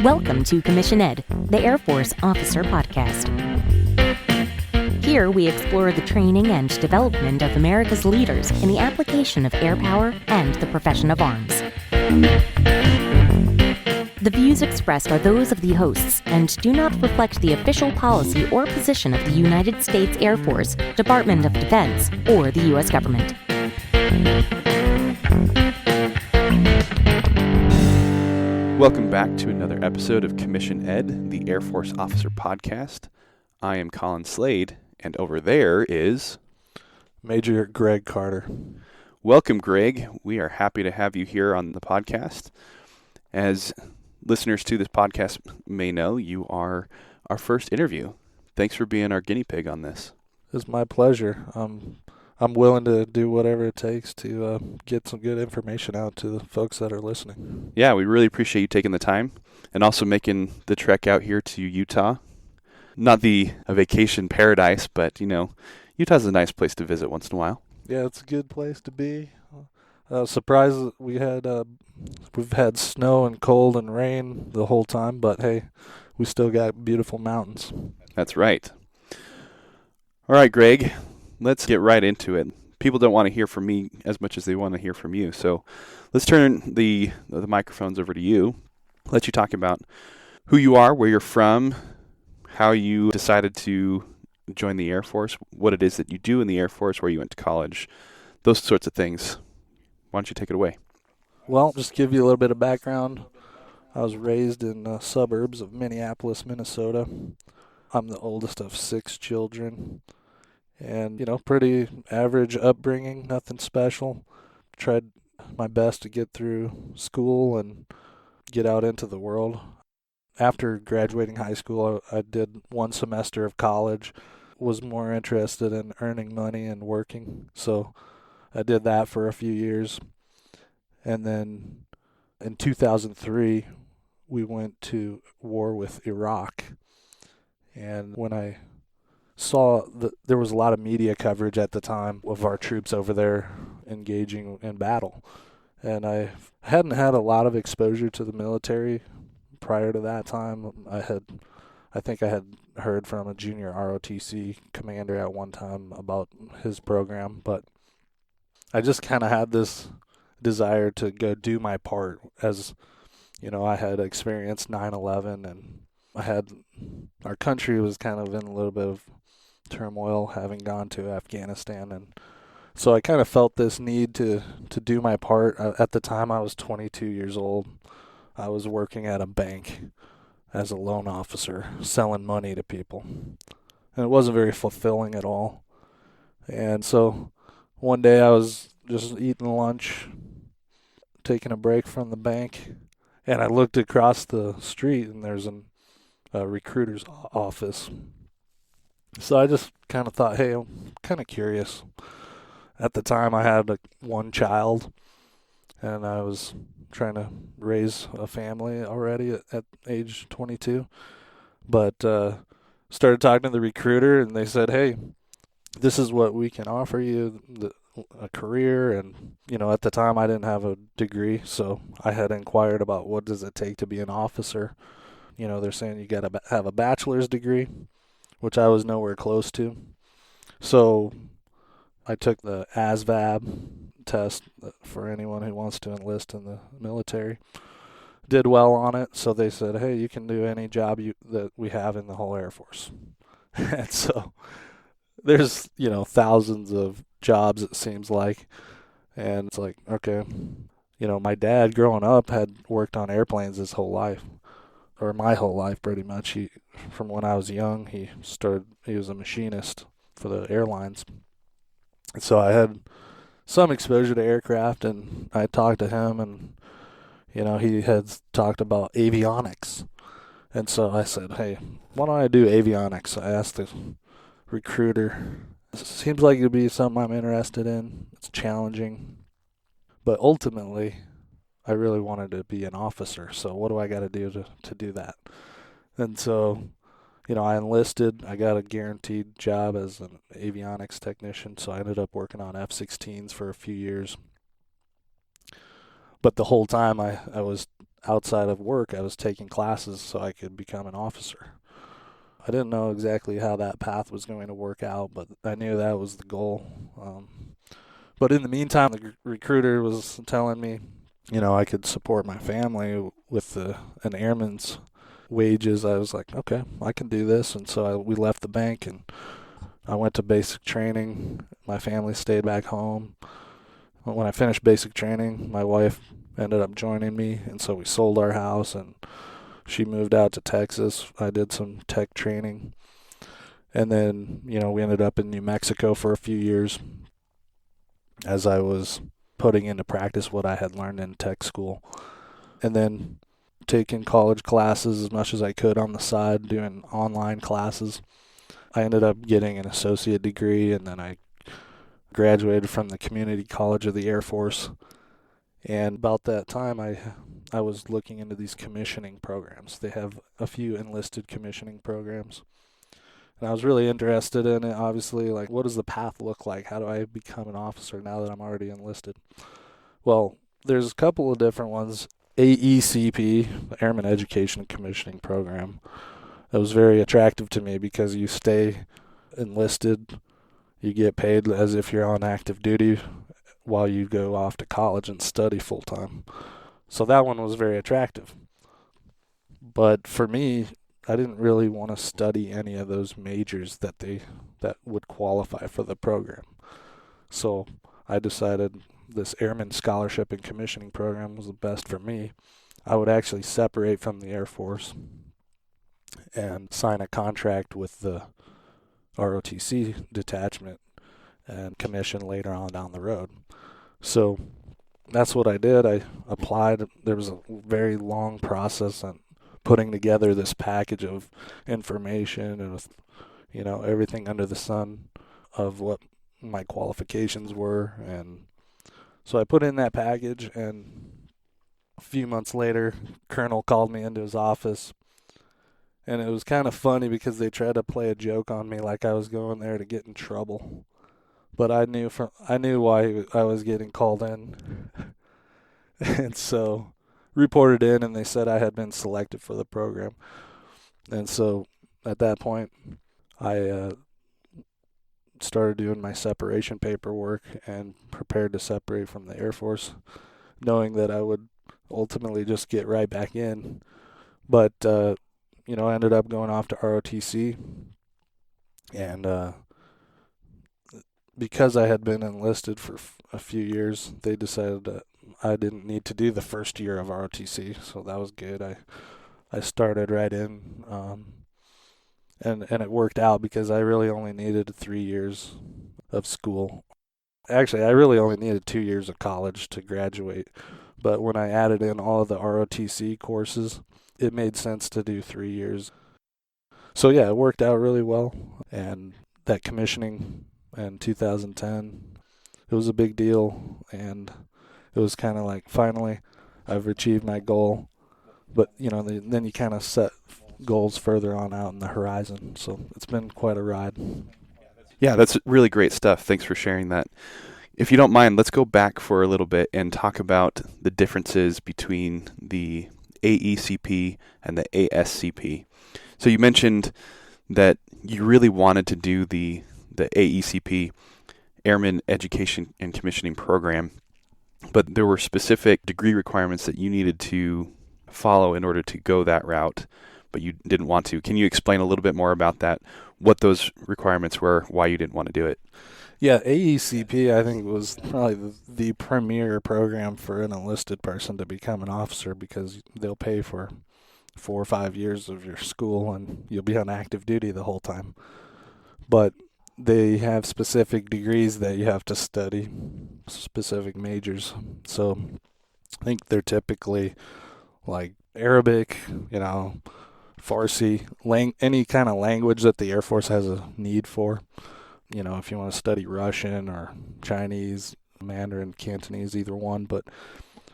Welcome to Commission Ed, the Air Force Officer Podcast. Here we explore the training and development of America's leaders in the application of air power and the profession of arms. The views expressed are those of the hosts and do not reflect the official policy or position of the United States Air Force, Department of Defense, or the U.S. government. Welcome back to another episode of Commission Ed, the Air Force Officer Podcast. I am Colin Slade, and over there is Major Greg Carter. Welcome, Greg. We are happy to have you here on the podcast. As listeners to this podcast may know, you are our first interview. Thanks for being our guinea pig on this. It's my pleasure. I'm willing to do whatever it takes to get some good information out to the folks that are listening. Yeah, we really appreciate you taking the time and also making the trek out here to Utah. Not a vacation paradise, but, Utah's a nice place to visit once in a while. Yeah, it's a good place to be. Surprised that we've had snow and cold and rain the whole time, but hey, we still got beautiful mountains. That's right. All right, Greg, let's get right into it. People don't want to hear from me as much as they want to hear from you, so let's turn the microphones over to you. Let you talk about who you are, where you're from, how you decided to join the Air Force, what it is that you do in the Air Force, where you went to college, those sorts of things. Why don't you take it away? Well, just give you a little bit of background. I was raised in the suburbs of Minneapolis, Minnesota. I'm the oldest of 6 children. And, pretty average upbringing, nothing special. Tried my best to get through school and get out into the world. After graduating high school, I did 1 semester of college, was more interested in earning money and working. So I did that for a few years. And then in 2003, we went to war with Iraq. And when I saw that there was a lot of media coverage at the time of our troops over there engaging in battle. And I hadn't had a lot of exposure to the military prior to that time. I think I had heard from a junior ROTC commander at one time about his program, but I just kind of had this desire to go do my part, as I had experienced 9/11, and our country was kind of in a little bit of turmoil, having gone to Afghanistan, and so I kind of felt this need to do my part. At the time, I was 22 years old. I was working at a bank as a loan officer, selling money to people, and it wasn't very fulfilling at all. And so one day I was just eating lunch, taking a break from the bank, and I looked across the street, and there's a recruiter's office. So I just kind of thought, hey, I'm kind of curious. At the time, I had 1 child, and I was trying to raise a family already at age 22. But started talking to the recruiter, and they said, hey, this is what we can offer you, a career. And, at the time, I didn't have a degree, so I had inquired about what does it take to be an officer. They're saying you got to have a bachelor's degree, which I was nowhere close to. So I took the ASVAB test for anyone who wants to enlist in the military. Did well on it, so they said, hey, you can do any job that we have in the whole Air Force. And so there's, thousands of jobs, it seems like. And it's like, okay. My dad growing up had worked on airplanes his whole life, or my whole life pretty much. From when I was young, he was a machinist for the airlines. And so I had some exposure to aircraft, and I talked to him, and, he had talked about avionics. And so I said, hey, why don't I do avionics? I asked the recruiter. It seems like it'd be something I'm interested in. It's challenging. But ultimately, I really wanted to be an officer, so what do I got to do to do that? And so, I enlisted. I got a guaranteed job as an avionics technician, so I ended up working on F-16s for a few years. But the whole time I was outside of work, I was taking classes so I could become an officer. I didn't know exactly how that path was going to work out, but I knew that was the goal. But in the meantime, the recruiter was telling me, I could support my family with an airman's wages. I was like, okay, I can do this. And so we left the bank and I went to basic training. My family stayed back home. When I finished basic training, my wife ended up joining me, and so we sold our house and she moved out to Texas. I did some tech training. And then, we ended up in New Mexico for a few years as I was putting into practice what I had learned in tech school. And then taking college classes as much as I could on the side, doing online classes. I ended up getting an associate degree, and then I graduated from the Community College of the Air Force. And about that time, I was looking into these commissioning programs. They have a few enlisted commissioning programs. And I was really interested in it, obviously, like, what does the path look like? How do I become an officer now that I'm already enlisted? Well, there's a couple of different ones. AECP, the Airman Education and Commissioning Program. It was very attractive to me because you stay enlisted, you get paid as if you're on active duty while you go off to college and study full time. So that one was very attractive. But for me, I didn't really want to study any of those majors that would qualify for the program. So I decided this Airman Scholarship and Commissioning Program was the best for me. I would actually separate from the Air Force and sign a contract with the ROTC detachment and commission later on down the road. So that's what I did. I applied. There was a very long process on putting together this package of information and with, everything under the sun of what my qualifications were. And so I put in that package, and a few months later, Colonel called me into his office. And it was kind of funny because they tried to play a joke on me like I was going there to get in trouble. But I knew why I was getting called in. And so reported in, and they said I had been selected for the program. And so at that point, I started doing my separation paperwork and prepared to separate from the Air Force, knowing that I would ultimately just get right back in. But I ended up going off to ROTC, and because I had been enlisted for a few years, they decided that I didn't need to do the first year of ROTC, so that was good. I started right in, and it worked out because I really only needed 3 years of school. Actually, I really only needed 2 years of college to graduate, but when I added in all of the ROTC courses, it made sense to do 3 years. So yeah, it worked out really well. And that commissioning in 2010, it was a big deal. And it was kind of like, finally, I've achieved my goal. But, then you kind of set goals further on out in the horizon. So it's been quite a ride. Yeah, that's really great stuff. Thanks for sharing that. If you don't mind, let's go back for a little bit and talk about the differences between the AECP and the ASCP. So you mentioned that you really wanted to do the AECP, Airman Education and Commissioning Program, but there were specific degree requirements that you needed to follow in order to go that route, but you didn't want to. Can you explain a little bit more about that, what those requirements were, why you didn't want to do it? Yeah, AECP, I think, was probably the premier program for an enlisted person to become an officer because they'll pay for 4 or 5 years of your school and you'll be on active duty the whole time. But they have specific degrees that you have to study, specific majors. So I think they're typically like Arabic, Farsi, any kind of language that the Air Force has a need for. If you want to study Russian or Chinese, Mandarin, Cantonese, either one.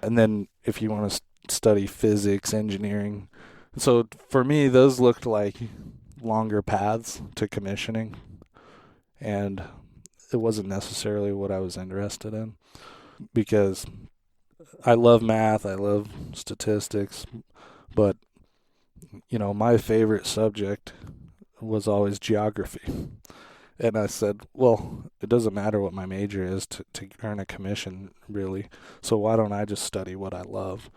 And then if you want to study physics, engineering. So for me, those looked like longer paths to commissioning. And it wasn't necessarily what I was interested in because I love math, I love statistics, but, my favorite subject was always geography. And I said, well, it doesn't matter what my major is to earn a commission, really. So why don't I just study what I love?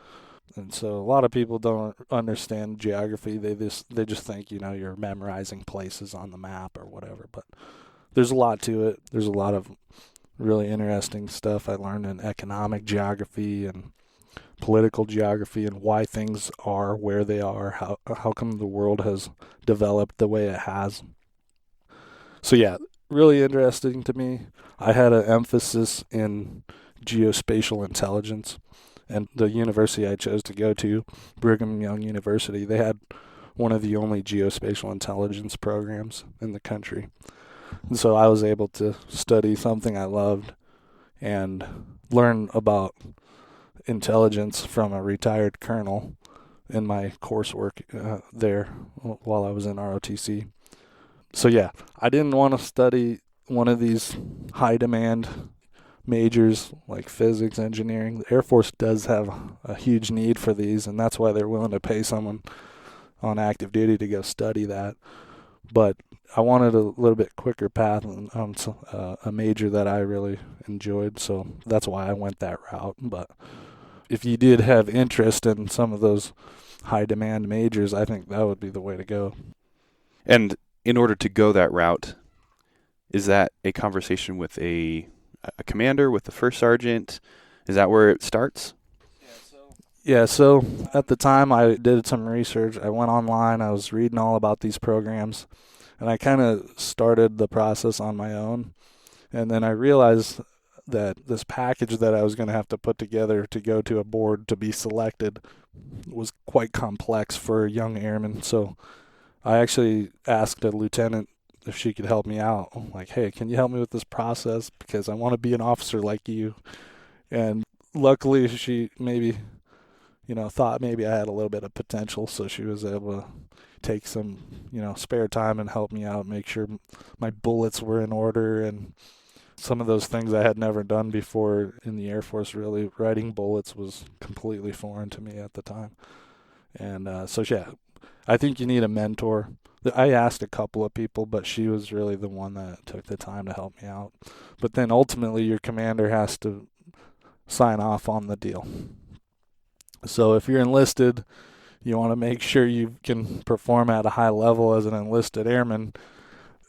And so a lot of people don't understand geography. They just think, you're memorizing places on the map or whatever. But there's a lot to it. There's a lot of really interesting stuff I learned in economic geography and political geography and why things are where they are, how come the world has developed the way it has. So yeah, really interesting to me. I had an emphasis in geospatial intelligence, and the university I chose to go to, Brigham Young University, they had one of the only geospatial intelligence programs in the country. And so I was able to study something I loved and learn about intelligence from a retired colonel in my coursework there while I was in ROTC. So yeah, I didn't want to study one of these high demand majors like physics, engineering. The Air Force does have a huge need for these, and that's why they're willing to pay someone on active duty to go study that. But I wanted a little bit quicker path on a major that I really enjoyed, so that's why I went that route. But if you did have interest in some of those high demand majors, I think that would be the way to go. And in order to go that route, is that a conversation with a commander, with the first sergeant? Is that where it starts? Yeah, so at the time I did some research. I went online, I was reading all about these programs, and I kind of started the process on my own. And then I realized that this package that I was going to have to put together to go to a board to be selected was quite complex for young airmen. So I actually asked a lieutenant if she could help me out. I'm like, hey, can you help me with this process? Because I want to be an officer like you. And luckily she maybe, thought maybe I had a little bit of potential. So she was able to take some, spare time and help me out, make sure my bullets were in order and some of those things I had never done before in the Air Force. Really, writing bullets was completely foreign to me at the time. And so yeah, I think you need a mentor. I asked a couple of people, but she was really the one that took the time to help me out. But then ultimately your commander has to sign off on the deal. So if you're enlisted, you want to make sure you can perform at a high level as an enlisted airman.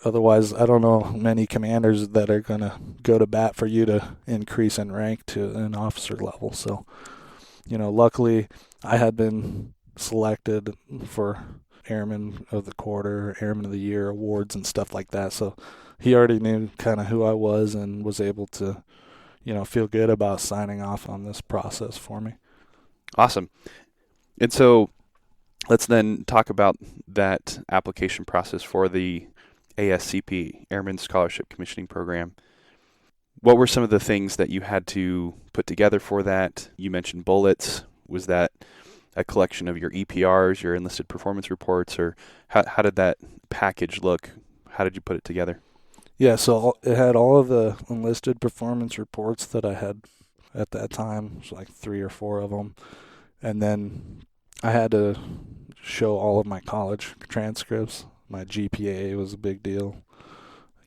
Otherwise, I don't know many commanders that are going to go to bat for you to increase in rank to an officer level. So, luckily I had been selected for Airman of the Quarter, Airman of the Year awards and stuff like that. So he already knew kind of who I was and was able to, feel good about signing off on this process for me. Awesome. And so let's then talk about that application process for the ASCP, Airman Scholarship Commissioning Program. What were some of the things that you had to put together for that? You mentioned bullets. Was that a collection of your EPRs, your enlisted performance reports, or how did that package look? How did you put it together? Yeah, so it had all of the enlisted performance reports that I had at that time. It was like 3 or 4 of them. And then I had to show all of my college transcripts. My GPA was a big deal.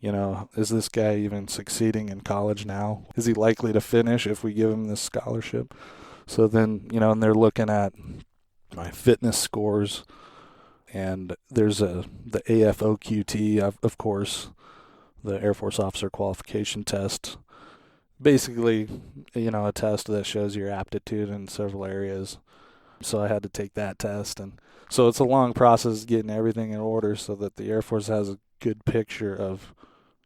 Is this guy even succeeding in college now? Is he likely to finish if we give him this scholarship? So then, and they're looking at my fitness scores, and there's the AFOQT, of course, the Air Force Officer Qualification Test. Basically, a test that shows your aptitude in several areas. So I had to take that test, and so it's a long process getting everything in order so that the Air Force has a good picture of,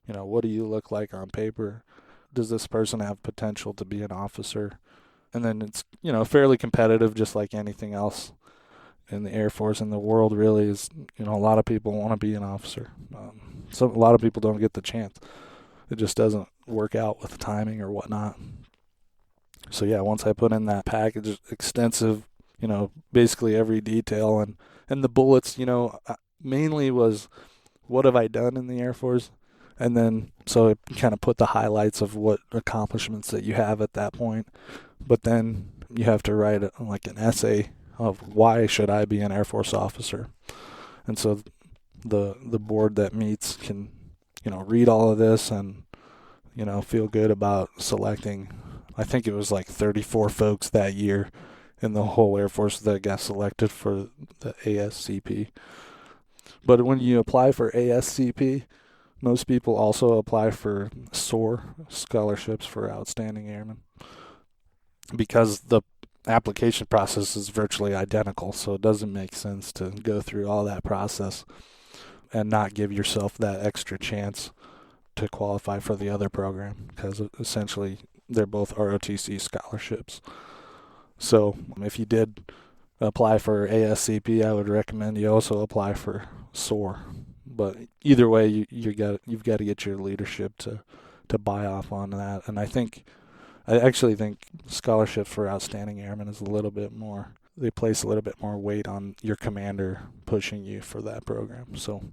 what do you look like on paper? Does this person have potential to be an officer? And then it's, fairly competitive, just like anything else in the Air Force and the world really is, a lot of people want to be an officer. So a lot of people don't get the chance. It just doesn't work out with timing or whatnot. So yeah, once I put in that package, extensive, basically every detail, and the bullets, mainly was what have I done in the Air Force, And then, so it kind of put the highlights of what accomplishments that you have at that point. But then you have to write like an essay of why should I be an Air Force officer. And so the board that meets can, read all of this and, feel good about selecting. I think it was like 34 folks that year in the whole Air Force that got selected for the ASCP. But when you apply for ASCP, most people also apply for SOAR, scholarships for outstanding airmen, because the application process is virtually identical, so it doesn't make sense to go through all that process and not give yourself that extra chance to qualify for the other program, because essentially they're both ROTC scholarships. So if you did apply for ASCP, I would recommend you also apply for SOAR. But either way, you've got to get your leadership to buy off on that. And I actually think scholarships for outstanding airmen is a little bit more, they place a little bit more weight on your commander pushing you for that program. So,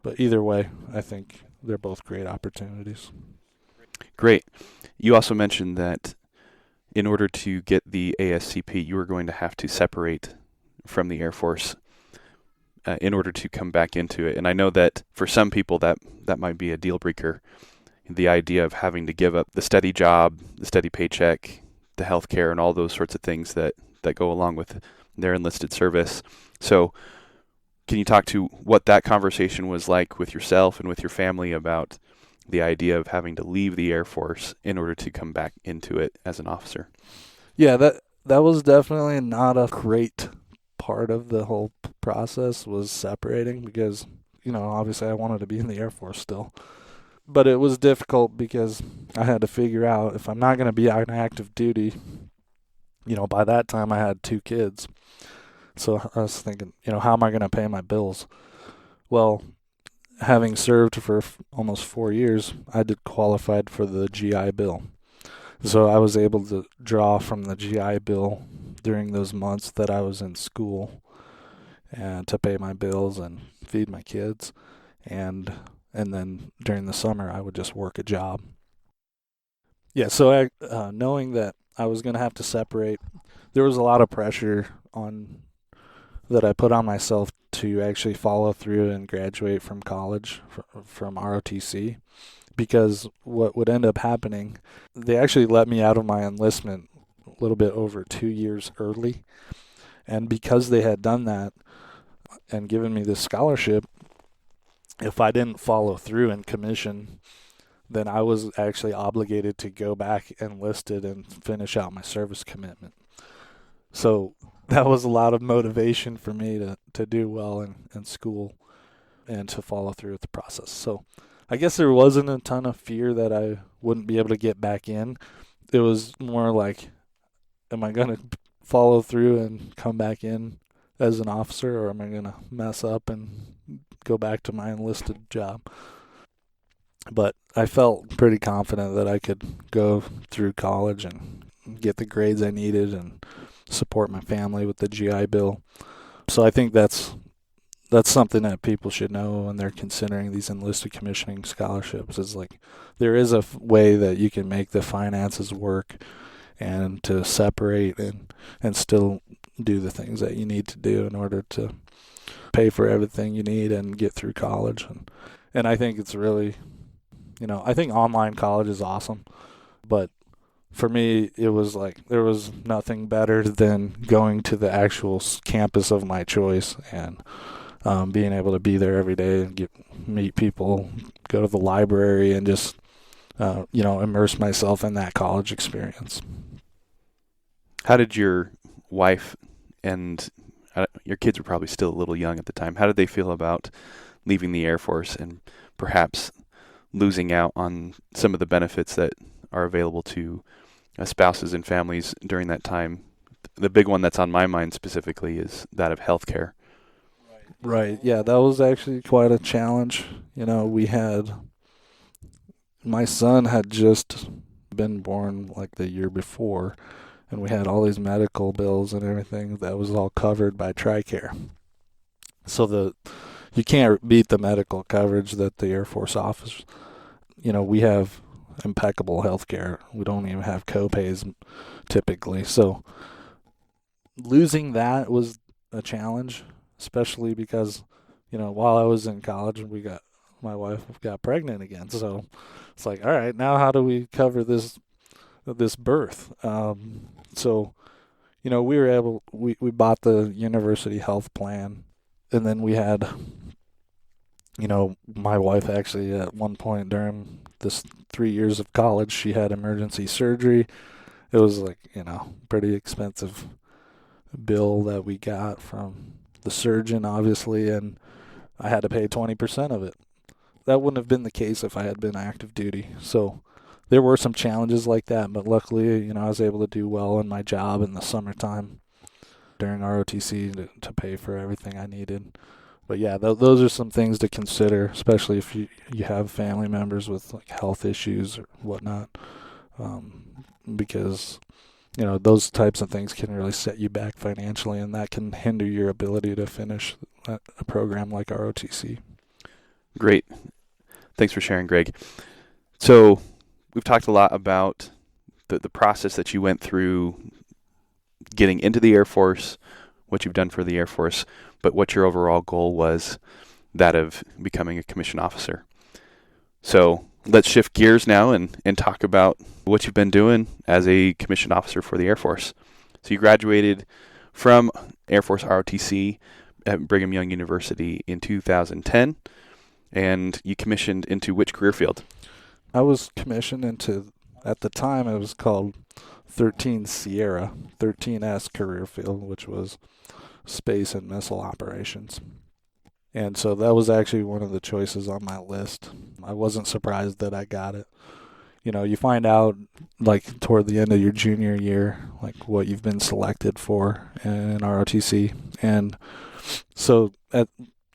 but either way, I think they're both great opportunities. Great. You also mentioned that in order to get the ASCP, you were going to have to separate from the Air Force in order to come back into it. And I know that for some people that might be a deal breaker, the idea of having to give up the steady job, the steady paycheck, the health care, and all those sorts of things that go along with their enlisted service. So can you talk to what that conversation was like with yourself and with your family about the idea of having to leave the Air Force in order to come back into it as an officer? Yeah, that was definitely not a great part of the whole process, was separating, because, obviously I wanted to be in the Air Force still. But it was difficult because I had to figure out, if I'm not going to be on active duty, by that time I had 2 kids. So I was thinking, how am I going to pay my bills? Well, having served for almost 4 years, I did qualified for the GI Bill. So I was able to draw from the GI Bill during those months that I was in school, and to pay my bills and feed my kids. And then during the summer, I would just work a job. Yeah, so knowing that I was going to have to separate, there was a lot of pressure that I put on myself to actually follow through and graduate from college, from ROTC, because what would end up happening, they actually let me out of my enlistment a little bit over 2 years early. And because they had done that and given me this scholarship, if I didn't follow through and commission, then I was actually obligated to go back enlisted and finish out my service commitment. So that was a lot of motivation for me to do well in school and to follow through with the process. So I guess there wasn't a ton of fear that I wouldn't be able to get back in. It was more like, am I going to follow through and come back in as an officer, or am I going to mess up and go back to my enlisted job? But I felt pretty confident that I could go through college and get the grades I needed and support my family with the GI Bill. So I think that's something that people should know when they're considering these enlisted commissioning scholarships, is like, there is a way that you can make the finances work and to separate and still do the things that you need to do in order to pay for everything you need and get through college. And I think it's really, I think online college is awesome, but for me, it was like, there was nothing better than going to the actual campus of my choice and being able to be there every day and meet people, go to the library, and just, immerse myself in that college experience. How did your wife and your kids were probably still a little young at the time, how did they feel about leaving the Air Force and perhaps losing out on some of the benefits that are available to spouses and families during that time? The big one that's on my mind specifically is that of healthcare. Right. Yeah, that was actually quite a challenge. My son had just been born like the year before, and we had all these medical bills and everything that was all covered by TRICARE. So you can't beat the medical coverage that the Air Force offers. we have impeccable health care. We don't even have co-pays typically. So losing that was a challenge, especially because, while I was in college, my wife got pregnant again. So it's like, all right, now how do we cover this birth? So, we bought the university health plan, and then we had, my wife actually at one point during this 3 years of college, she had emergency surgery. It was like, pretty expensive bill that we got from the surgeon, obviously, and I had to pay 20% of it. That wouldn't have been the case if I had been active duty. So there were some challenges like that, but luckily, I was able to do well in my job in the summertime during ROTC to pay for everything I needed. But yeah, those are some things to consider, especially if you have family members with like health issues or whatnot, because those types of things can really set you back financially, and that can hinder your ability to finish a program like ROTC. Great. Thanks for sharing, Greg. So we've talked a lot about the process that you went through getting into the Air Force, what you've done for the Air Force, but what your overall goal was, that of becoming a commissioned officer. So let's shift gears now and talk about what you've been doing as a commissioned officer for the Air Force. So you graduated from Air Force ROTC at Brigham Young University in 2010, and you commissioned into which career field? I was commissioned into, at the time it was called 13 Sierra, 13S career field, which was space and missile operations. And so that was actually one of the choices on my list. I wasn't surprised that I got it. You find out like toward the end of your junior year, like what you've been selected for in ROTC. And so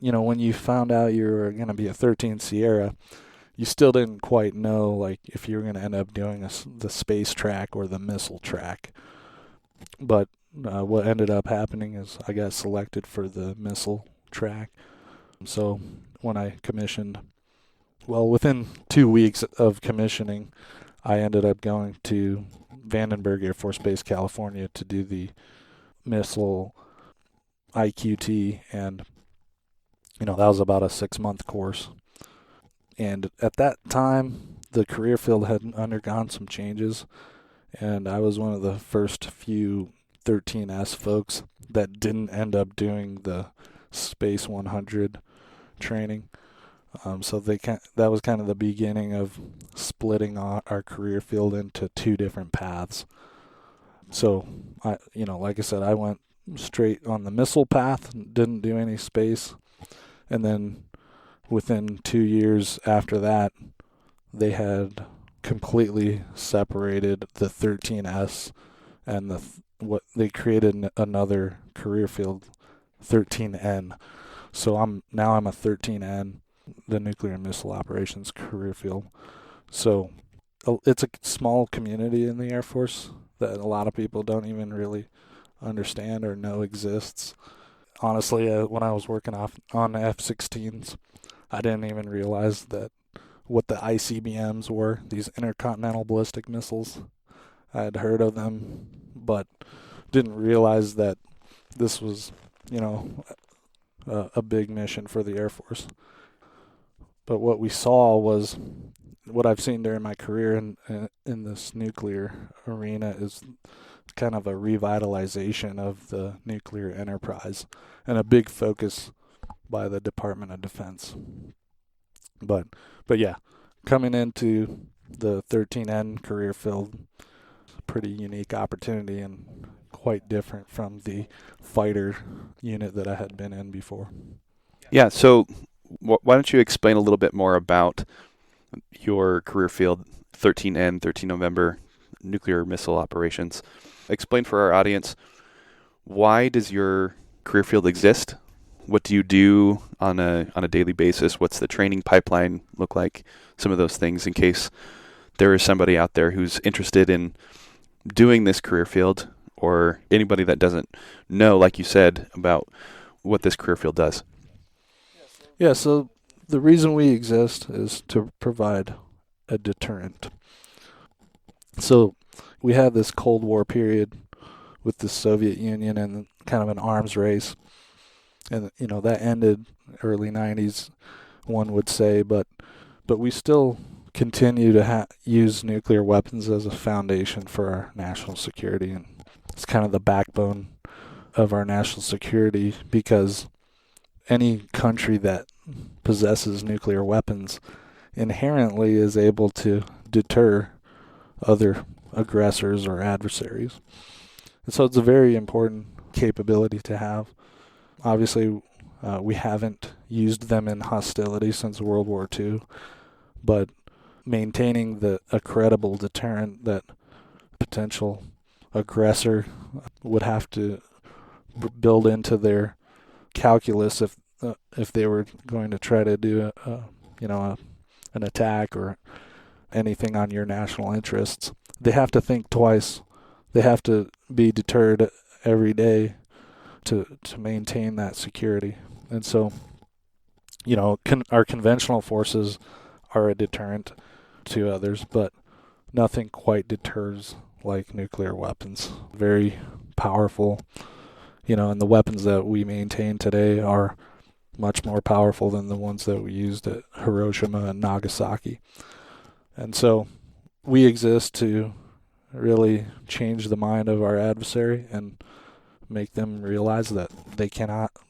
when you found out you were going to be a 13 Sierra, you still didn't quite know like if you were going to end up doing the space track or the missile track. But what ended up happening is I got selected for the missile track. So when I commissioned, within 2 weeks of commissioning, I ended up going to Vandenberg Air Force Base, California to do the missile IQT, and that was about a 6-month course. And at that time, the career field had undergone some changes, and I was one of the first few 13S folks that didn't end up doing the Space 100 training. So that was kind of the beginning of splitting our career field into two different paths. So like I said, I went straight on the missile path, didn't do any space, and then within 2 years after that, they had completely separated the 13S and they created another career field, 13N. So I'm a 13N, the nuclear and missile operations career field. So it's a small community in the Air Force that a lot of people don't even really understand or know exists. Honestly, when I was working on F-16s, I didn't even realize what the ICBMs were, these intercontinental ballistic missiles. I had heard of them, but didn't realize that this was, a big mission for the Air Force. But what we saw was, what I've seen during my career in this nuclear arena is kind of a revitalization of the nuclear enterprise and a big focus by the Department of Defense. But yeah, coming into the 13N career field, pretty unique opportunity and quite different from the fighter unit that I had been in before. Yeah, so why don't you explain a little bit more about your career field, 13N, 13 November, nuclear missile operations. Explain for our audience, why does your career field exist? What do you do on a daily basis? What's the training pipeline look like? Some of those things, in case there is somebody out there who's interested in doing this career field, or anybody that doesn't know, like you said, about what this career field does. Yeah, so the reason we exist is to provide a deterrent. So we had this Cold War period with the Soviet Union and kind of an arms race. And, that ended early 90s, one would say, but we still continue to use nuclear weapons as a foundation for our national security. And it's kind of the backbone of our national security, because any country that possesses nuclear weapons inherently is able to deter other aggressors or adversaries. And so it's a very important capability to have. Obviously, we haven't used them in hostility since World War II, but maintaining a credible deterrent that potential aggressor would have to build into their calculus if they were going to try to do an attack or anything on your national interests. They have to think twice. They have to be deterred every day to maintain that security. And so, our conventional forces are a deterrent to others, but nothing quite deters like nuclear weapons. Very powerful, and the weapons that we maintain today are much more powerful than the ones that we used at Hiroshima and Nagasaki. And so we exist to really change the mind of our adversary and make them realize that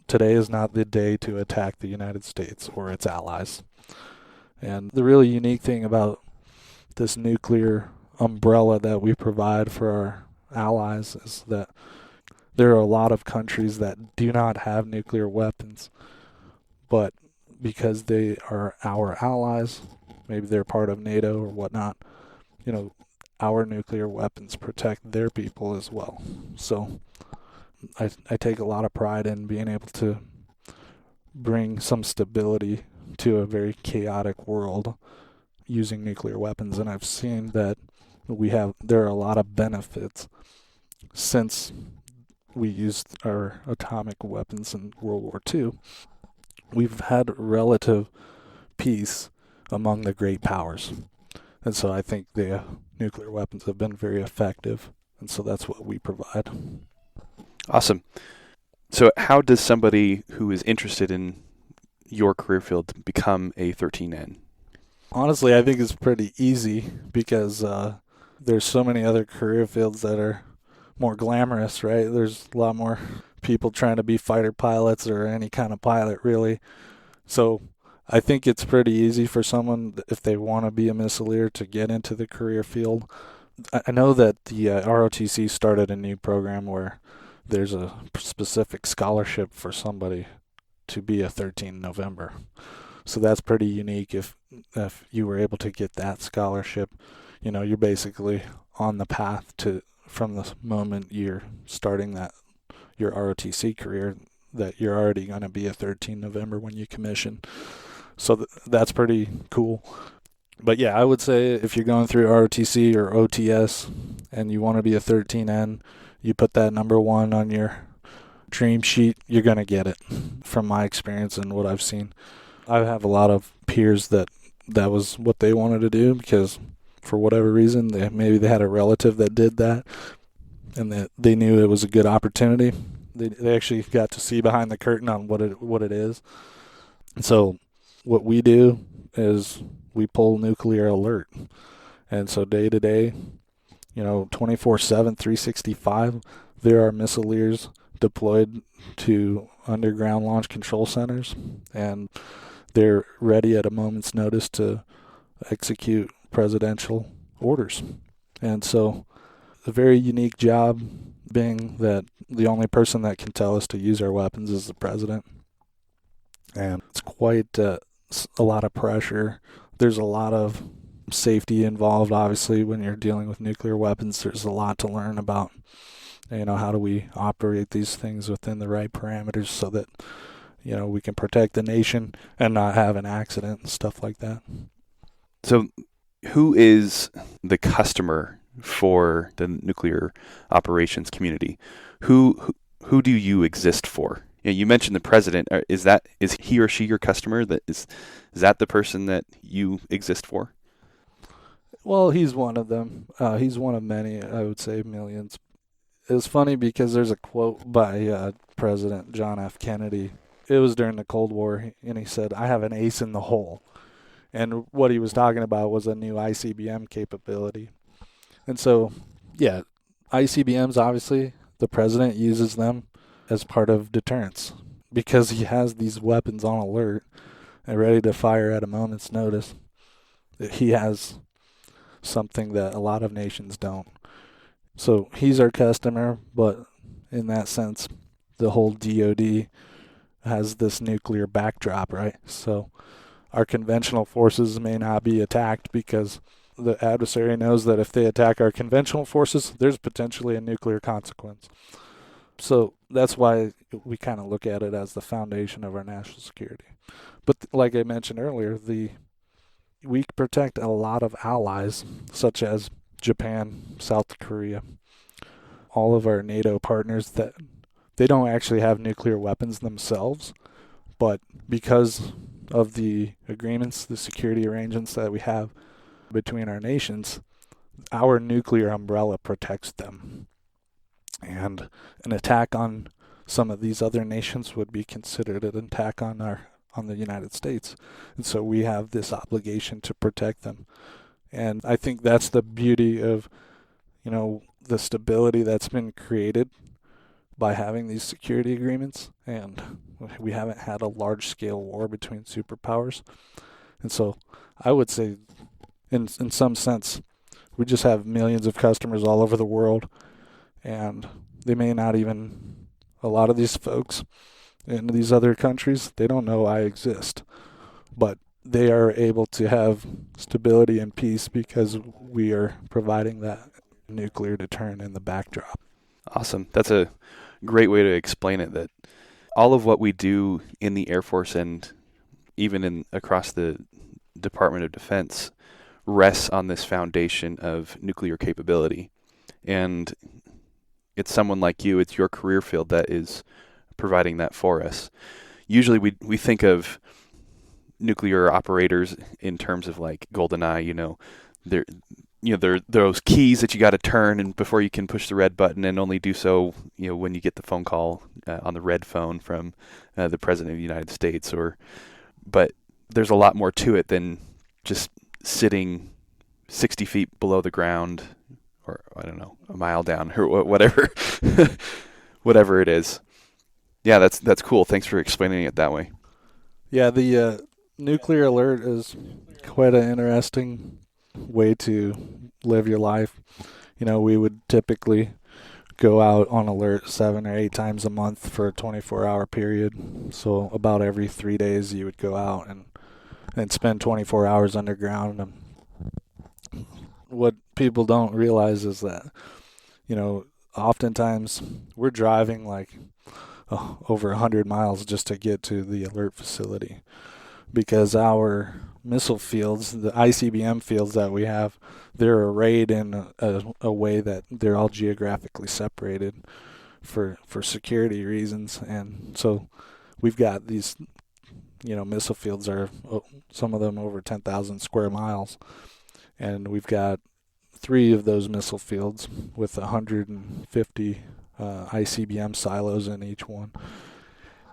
today is not the day to attack the United States or its allies. And the really unique thing about this nuclear umbrella that we provide for our allies is that there are a lot of countries that do not have nuclear weapons, but because they are our allies, maybe they're part of NATO or whatnot, our nuclear weapons protect their people as well. So I take a lot of pride in being able to bring some stability to a very chaotic world using nuclear weapons, and I've seen that there are a lot of benefits since we used our atomic weapons in World War II. We've had relative peace among the great powers, and so I think the nuclear weapons have been very effective, and so that's what we provide. Awesome. So how does somebody who is interested in your career field become a 13N? Honestly, I think it's pretty easy because there's so many other career fields that are more glamorous, right? There's a lot more people trying to be fighter pilots or any kind of pilot, really. So I think it's pretty easy for someone, if they want to be a missileer, to get into the career field. I know that the ROTC started a new program where there's a specific scholarship for somebody to be a 13 November. So that's pretty unique. If you were able to get that scholarship, you're basically on the path from the moment you're starting your ROTC career, that you're already going to be a 13 November when you commission. So that's pretty cool. But yeah, I would say if you're going through ROTC or OTS and you want to be a 13N, you put that number 1 on your dream sheet, you're going to get it, from my experience and what I've seen. I have a lot of peers that was what they wanted to do because for whatever reason, maybe they had a relative that did that and that they knew it was a good opportunity. They actually got to see behind the curtain on what it is. So what we do is we pull nuclear alert. And so day to day, 24/7, 365, there are missileers deployed to underground launch control centers, and they're ready at a moment's notice to execute presidential orders. And so a very unique job, being that the only person that can tell us to use our weapons is the president. And it's quite a lot of pressure. There's a lot of safety involved, obviously, when you're dealing with nuclear weapons. There's a lot to learn about, how do we operate these things within the right parameters so that, we can protect the nation and not have an accident and stuff like that. So who is the customer for the nuclear operations community? Who do you exist for? You mentioned the president. Is he or she your customer? Is that the person that you exist for? Well, he's one of them. He's one of many, I would say millions. It was funny because there's a quote by President John F. Kennedy. It was during the Cold War, and he said, "I have an ace in the hole." And what he was talking about was a new ICBM capability. And so, yeah, ICBMs, obviously, the president uses them as part of deterrence because he has these weapons on alert and ready to fire at a moment's notice. He has something that a lot of nations don't. So he's our customer, but in that sense, the whole DoD has this nuclear backdrop, right? So our conventional forces may not be attacked because the adversary knows that if they attack our conventional forces, there's potentially a nuclear consequence. So that's why we kind of look at it as the foundation of our national security. But like I mentioned earlier, we protect a lot of allies, such as Japan, South Korea, all of our NATO partners that they don't actually have nuclear weapons themselves, but because of the agreements, the security arrangements that we have between our nations, our nuclear umbrella protects them. And an attack on some of these other nations would be considered an attack on the United States. And so we have this obligation to protect them. And I think that's the beauty of, the stability that's been created by having these security agreements. And we haven't had a large-scale war between superpowers. And so I would say, in some sense, we just have millions of customers all over the world. And they may not even, a lot of these folks in these other countries, they don't know I exist. But they are able to have stability and peace because we are providing that nuclear deterrent in the backdrop. Awesome. That's a great way to explain it, that all of what we do in the Air Force and even across the Department of Defense rests on this foundation of nuclear capability. And it's someone like you, it's your career field that is providing that for us. Usually we think of nuclear operators in terms of like GoldenEye, they're there are those keys that you got to turn and before you can push the red button, and only do so when you get the phone call on the red phone from the President of the United States. But there's a lot more to it than just sitting 60 feet below the ground, or I don't know, a mile down, or whatever whatever it is. Yeah, that's cool. Thanks for explaining it that way. Yeah, the nuclear alert is quite an interesting way to live your life. We would typically go out on alert 7 or 8 times a month for a 24-hour period. So about every 3 days you would go out and spend 24 hours underground. And what people don't realize is that, oftentimes we're driving like over 100 miles just to get to the alert facility, because our missile fields, the ICBM fields that we have, they're arrayed in a way that they're all geographically separated for security reasons. And so we've got these, missile fields are, some of them over 10,000 square miles. And we've got 3 of those missile fields with 150 ICBM silos in each one,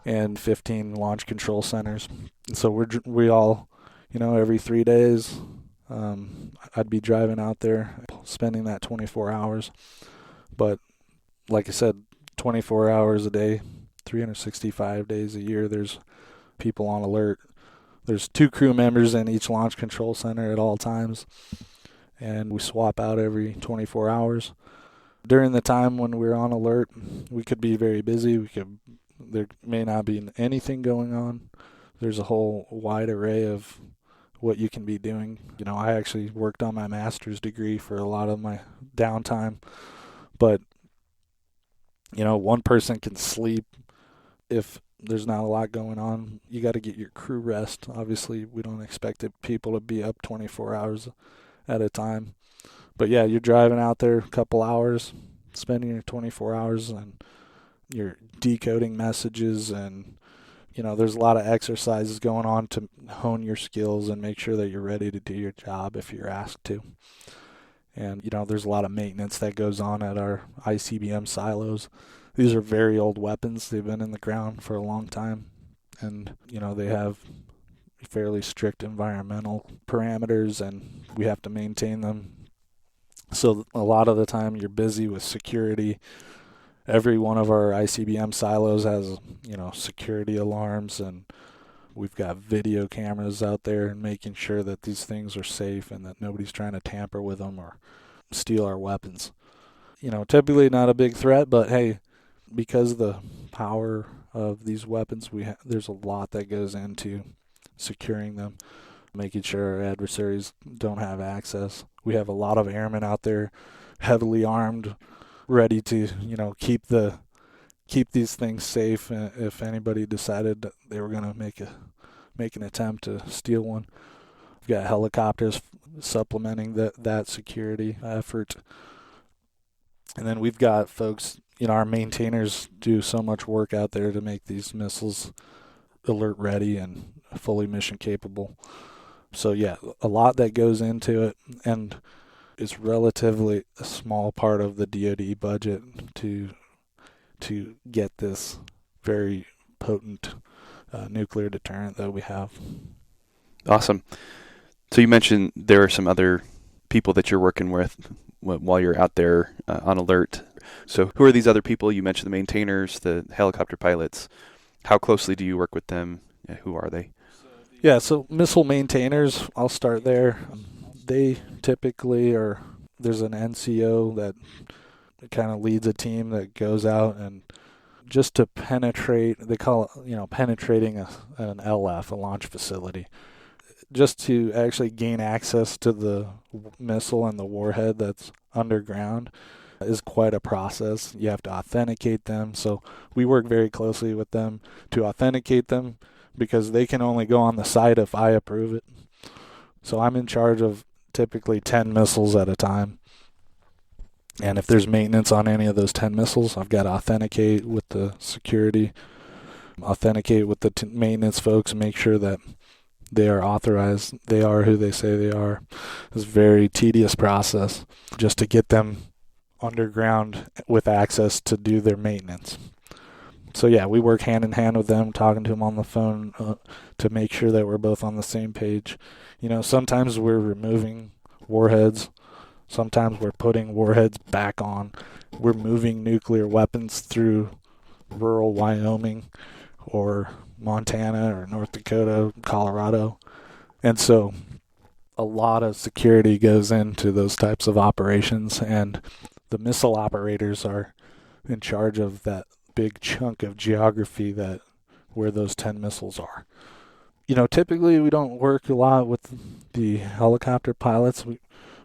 and 15 launch control centers. And so we all, every 3 days, I'd be driving out there, spending that 24 hours. But like I said, 24 hours a day, 365 days a year, there's people on alert. There's 2 crew members in each launch control center at all times, and we swap out every 24 hours. During the time when we're on alert, we could be very busy. There may not be anything going on. There's a whole wide array of what you can be doing. I actually worked on my master's degree for a lot of my downtime, but one person can sleep if there's not a lot going on. You got to get your crew rest. Obviously, we don't expect people to be up 24 hours at a time. But yeah, you're driving out there a couple hours, spending your 24 hours, and you're decoding messages and There's a lot of exercises going on to hone your skills and make sure that you're ready to do your job if you're asked to. And, there's a lot of maintenance that goes on at our ICBM silos. These are very old weapons. They've been in the ground for a long time. And, they have fairly strict environmental parameters, and we have to maintain them. So a lot of the time you're busy with security. Every one of our ICBM silos has, security alarms, and we've got video cameras out there and making sure that these things are safe and that nobody's trying to tamper with them or steal our weapons. Typically not a big threat, but hey, because of the power of these weapons, there's a lot that goes into securing them, making sure our adversaries don't have access. We have a lot of airmen out there, heavily armed, ready to, keep these things safe if anybody decided that they were going to make an attempt to steal one. We've got helicopters supplementing that security effort. And then we've got folks, our maintainers do so much work out there to make these missiles alert ready and fully mission capable. So yeah, a lot that goes into it, and it's relatively a small part of the DoD budget to get this very potent nuclear deterrent that we have. Awesome. So you mentioned there are some other people that you're working with while you're out there on alert. So who are these other people? You mentioned the maintainers, the helicopter pilots. How closely do you work with them? Who are they? Yeah, so missile maintainers, I'll start there. They typically there's an NCO that kind of leads a team that goes out and just to penetrate, they call it, penetrating an LF, a launch facility. Just to actually gain access to the missile and the warhead that's underground is quite a process. You have to authenticate them. So we work very closely with them to authenticate them because they can only go on the site if I approve it. So I'm in charge of typically 10 missiles at a time. And if there's maintenance on any of those 10 missiles, I've got to authenticate with the security, authenticate with the maintenance folks, and make sure that they are authorized, they are who they say they are. It's a very tedious process just to get them underground with access to do their maintenance. So yeah, we work hand in hand with them, talking to them on the phone to make sure that we're both on the same page. Sometimes we're removing warheads. Sometimes we're putting warheads back on. We're moving nuclear weapons through rural Wyoming or Montana or North Dakota, Colorado. And so a lot of security goes into those types of operations, and the missile operators are in charge of that big chunk of geography where those 10 missiles are. Typically we don't work a lot with the helicopter pilots.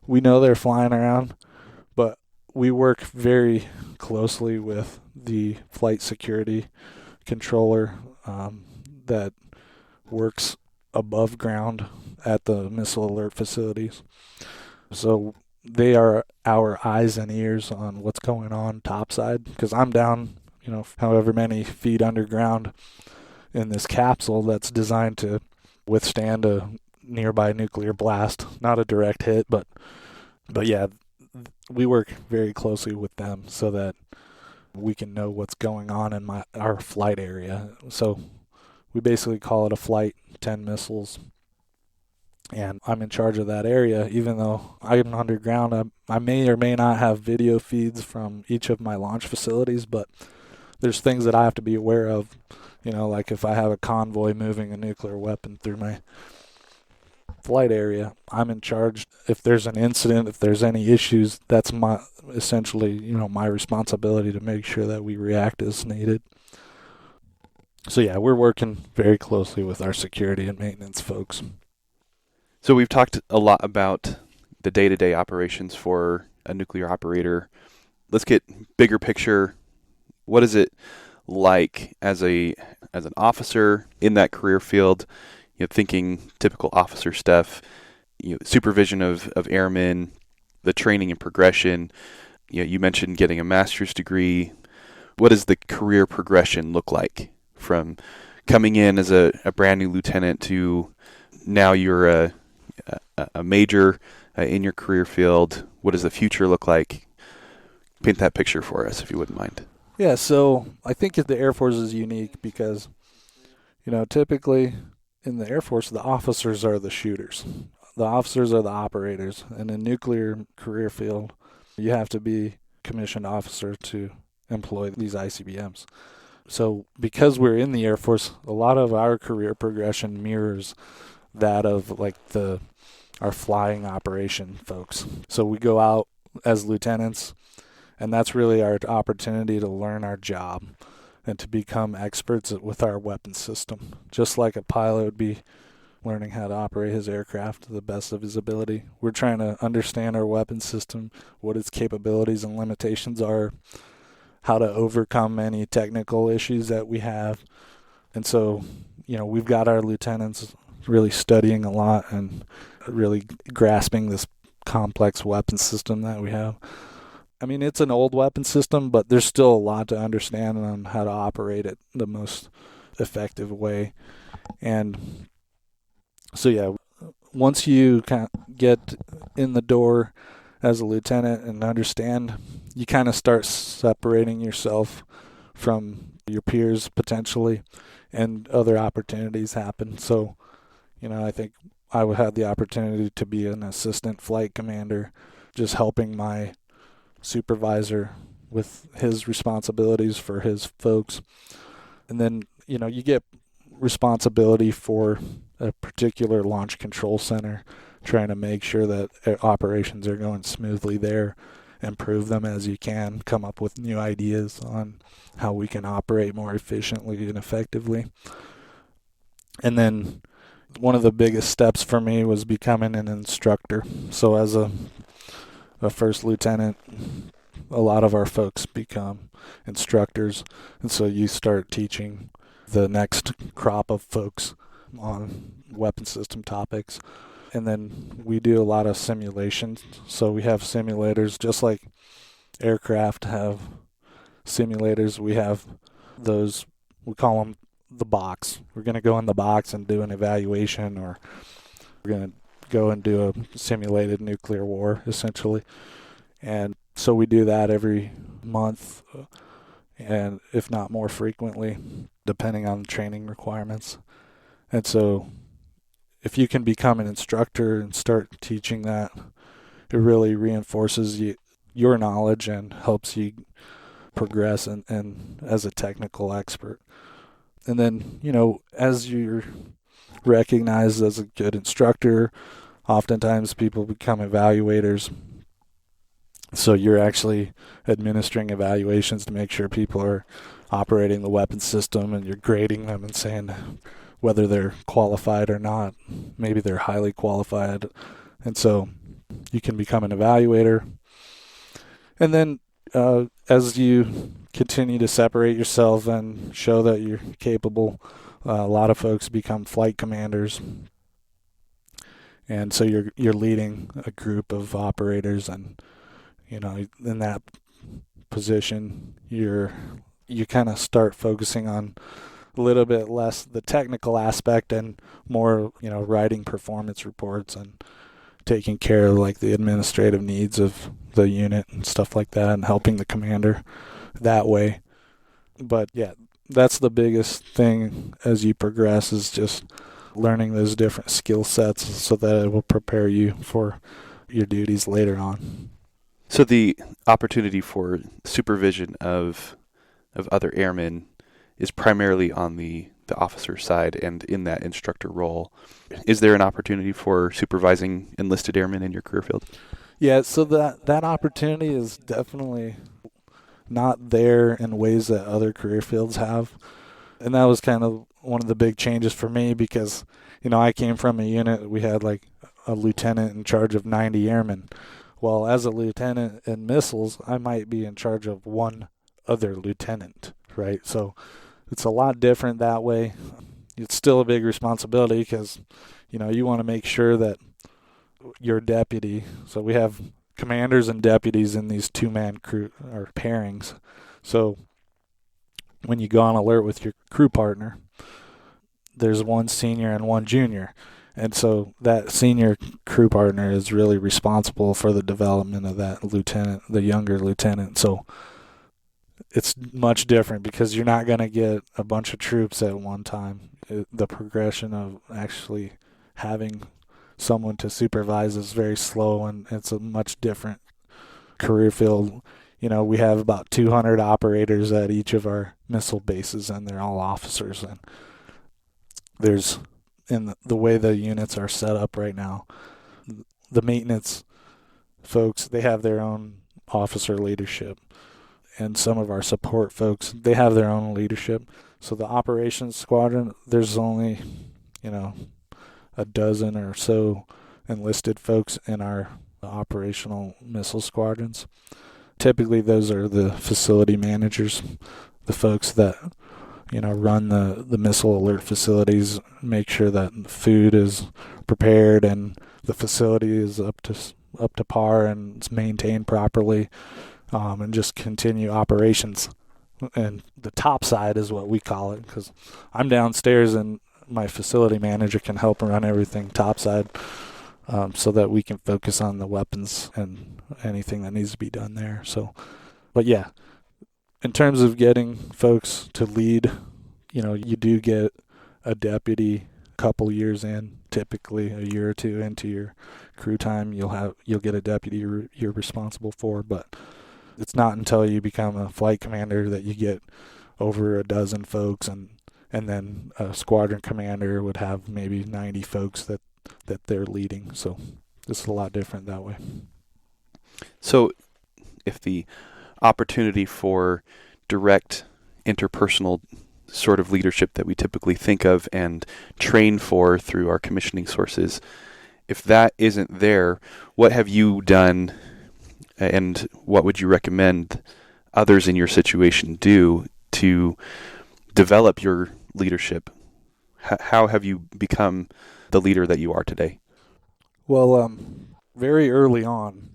We know they're flying around, but we work very closely with the flight security controller that works above ground at the missile alert facilities. So they are our eyes and ears on what's going on topside, because I'm down, however many feet underground in this capsule that's designed to withstand a nearby nuclear blast. Not a direct hit, but yeah, we work very closely with them so that we can know what's going on in our flight area. So we basically call it a flight, 10 missiles. And I'm in charge of that area, even though I'm underground. I may or may not have video feeds from each of my launch facilities, but there's things that I have to be aware of. Like if I have a convoy moving a nuclear weapon through my flight area, I'm in charge. If there's an incident, if there's any issues, that's essentially my responsibility to make sure that we react as needed. So yeah, we're working very closely with our security and maintenance folks. So we've talked a lot about the day-to-day operations for a nuclear operator. Let's get bigger picture. What is it like as an officer in that career field? Thinking typical officer stuff, supervision of airmen, the training and progression. You mentioned getting a master's degree. What does the career progression look like from coming in as a brand new lieutenant to now you're a major in your career field. What does the future look like? Paint that picture for us, if you wouldn't mind. Yeah, so I think the Air Force is unique because, typically in the Air Force, the officers are the shooters. The officers are the operators. In a nuclear career field, you have to be commissioned officer to employ these ICBMs. So because we're in the Air Force, a lot of our career progression mirrors that of our flying operation folks. So we go out as lieutenants, and that's really our opportunity to learn our job and to become experts with our weapon system. Just like a pilot would be learning how to operate his aircraft to the best of his ability. We're trying to understand our weapon system, what its capabilities and limitations are, how to overcome any technical issues that we have. And so, we've got our lieutenants really studying a lot and really grasping this complex weapon system that we have. I mean, it's an old weapon system, but there's still a lot to understand on how to operate it the most effective way. And so, yeah, once you kind of get in the door as a lieutenant and understand, you kind of start separating yourself from your peers potentially, and other opportunities happen. So, I think I would have the opportunity to be an assistant flight commander, just helping my supervisor with his responsibilities for his folks. And then, you get responsibility for a particular launch control center, trying to make sure that operations are going smoothly there, improve them as you can, come up with new ideas on how we can operate more efficiently and effectively. And then one of the biggest steps for me was becoming an instructor. So as a first lieutenant, a lot of our folks become instructors, and so you start teaching the next crop of folks on weapon system topics. And then we do a lot of simulations. So we have simulators, just like aircraft have simulators. We have those, we call them the box. We're going to go in the box and do an evaluation, or we're going to go and do a simulated nuclear war, essentially. And so we do that every month, and if not more frequently, depending on training requirements. And so if you can become an instructor and start teaching that, it really reinforces your knowledge and helps you progress and as a technical expert. And then, as you're recognized as a good instructor, oftentimes people become evaluators. So you're actually administering evaluations to make sure people are operating the weapon system, and you're grading them and saying whether they're qualified or not. Maybe they're highly qualified. And so you can become an evaluator. And then as you continue to separate yourself and show that you're capable, a lot of folks become flight commanders. And so you're leading a group of operators, and in that position you kind of start focusing on a little bit less the technical aspect and more writing performance reports and taking care of like the administrative needs of the unit and stuff like that, and helping the commander that way. But yeah, that's the biggest thing as you progress, is just learning those different skill sets so that it will prepare you for your duties later on. So the opportunity for supervision of other airmen is primarily on the officer side and in that instructor role. Is there an opportunity for supervising enlisted airmen in your career field? Yeah, so that opportunity is definitely not there in ways that other career fields have. And that was kind of one of the big changes for me, because, I came from a unit, we had like a lieutenant in charge of 90 airmen. Well, as a lieutenant in missiles, I might be in charge of one other lieutenant, right? So it's a lot different that way. It's still a big responsibility because, you want to make sure that your deputy, so we have commanders and deputies in these two-man crew or pairings. So when you go on alert with your crew partner, there's one senior and one junior. And so that senior crew partner is really responsible for the development of that lieutenant, the younger lieutenant. So it's much different because you're not going to get a bunch of troops at one time. The progression of actually having someone to supervise is very slow, and it's a much different career field. We have about 200 operators at each of our missile bases, and they're all officers. And there's, in the way the units are set up right now, the maintenance folks, they have their own officer leadership. And some of our support folks, they have their own leadership. So the operations squadron, there's only, a dozen or so enlisted folks in our operational missile squadrons. Typically, those are the facility managers, the folks that, run the missile alert facilities, make sure that food is prepared and the facility is up to par and it's maintained properly, and just continue operations. And the top side is what we call it, because I'm downstairs and my facility manager can help run everything topside, so that we can focus on the weapons and anything that needs to be done there. So, but yeah, in terms of getting folks to lead, you do get a deputy a couple years in, typically a year or two into your crew time, you'll get a deputy you're responsible for, but it's not until you become a flight commander that you get over a dozen folks, and then a squadron commander would have maybe 90 folks that they're leading. So it's a lot different that way. So if the opportunity for direct interpersonal sort of leadership that we typically think of and train for through our commissioning sources, if that isn't there, what have you done and what would you recommend others in your situation do to develop your leadership? How have you become the leader that you are today? Well, very early on,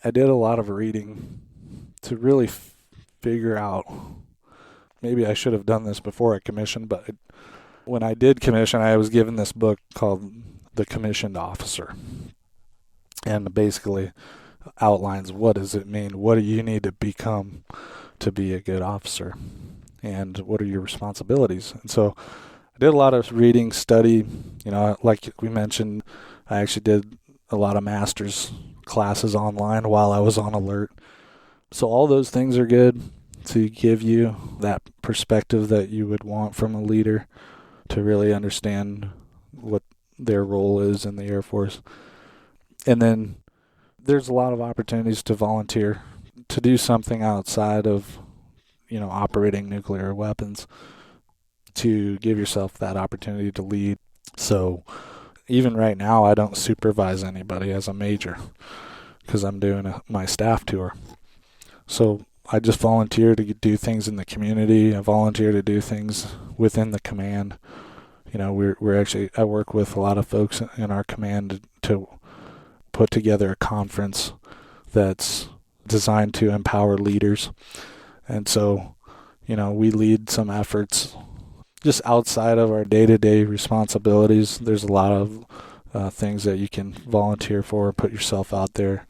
I did a lot of reading to really figure out, maybe I should have done this before I commissioned, but when I did commission, I was given this book called The Commissioned Officer. And basically outlines, what does it mean? What do you need to become to be a good officer? And what are your responsibilities? And so I did a lot of reading, study. Like we mentioned, I actually did a lot of master's classes online while I was on alert. So all those things are good to give you that perspective that you would want from a leader, to really understand what their role is in the Air Force. And then there's a lot of opportunities to volunteer, to do something outside of, operating nuclear weapons, to give yourself that opportunity to lead. So even right now, I don't supervise anybody as a major because I'm doing my staff tour. So I just volunteer to do things in the community. I volunteer to do things within the command. I work with a lot of folks in our command to put together a conference that's designed to empower leaders. And so, we lead some efforts just outside of our day-to-day responsibilities. There's a lot of things that you can volunteer for, put yourself out there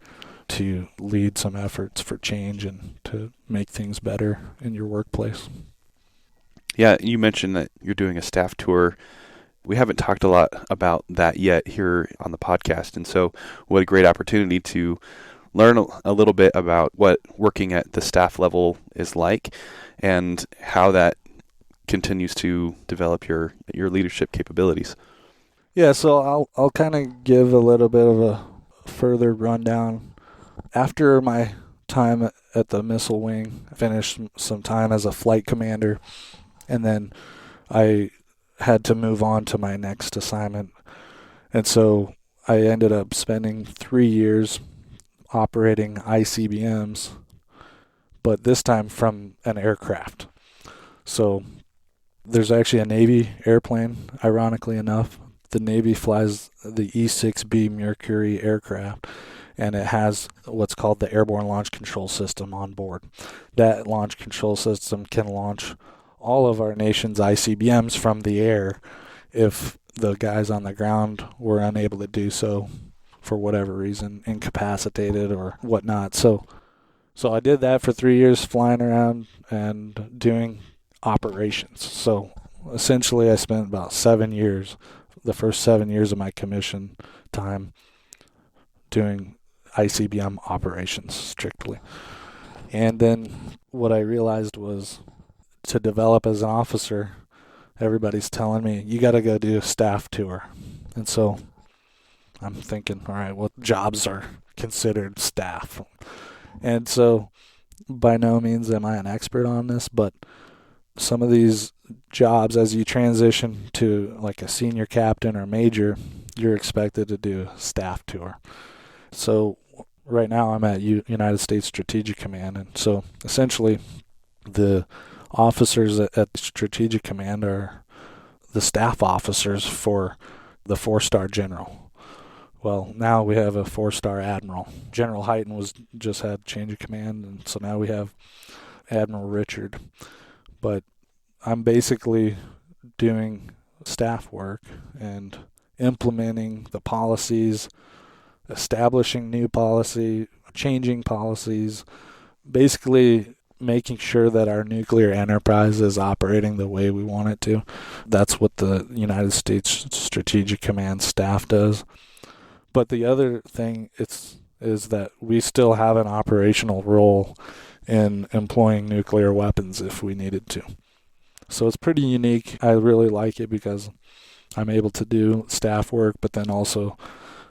to lead some efforts for change and to make things better in your workplace. Yeah, you mentioned that you're doing a staff tour. We haven't talked a lot about that yet here on the podcast, and so what a great opportunity to learn a little bit about what working at the staff level is like and how that continues to develop your leadership capabilities. Yeah, so I'll kind of give a little bit of a further rundown. After my time at the missile wing, I finished some time as a flight commander, and then I had to move on to my next assignment. And so I ended up spending 3 years operating ICBMs, but this time from an aircraft. So there's actually a Navy airplane, ironically enough. The Navy flies the E-6B Mercury aircraft, and it has what's called the Airborne Launch Control System on board. That launch control system can launch all of our nation's ICBMs from the air, if the guys on the ground were unable to do so for whatever reason, incapacitated or whatnot. So I did that for 3 years, flying around and doing operations. So essentially I spent about 7 years, the first 7 years of my commission time, doing ICBM operations strictly. And then what I realized was, to develop as an officer, everybody's telling me, you got to go do a staff tour. And so I'm thinking, all right, what jobs are considered staff? And so by no means am I an expert on this, but some of these jobs, as you transition to like a senior captain or major, you're expected to do a staff tour. So right now I'm at United States Strategic Command, and so essentially the officers at Strategic Command are the staff officers for the 4-star general. Well, now we have a 4-star admiral. General Hyten just had change of command, and so now we have Admiral Richard. But I'm basically doing staff work and implementing the policies, establishing new policy, changing policies, basically making sure that our nuclear enterprise is operating the way we want it to. That's what the United States Strategic Command staff does. But the other thing is that we still have an operational role in employing nuclear weapons if we needed to. So it's pretty unique. I really like it because I'm able to do staff work, but then also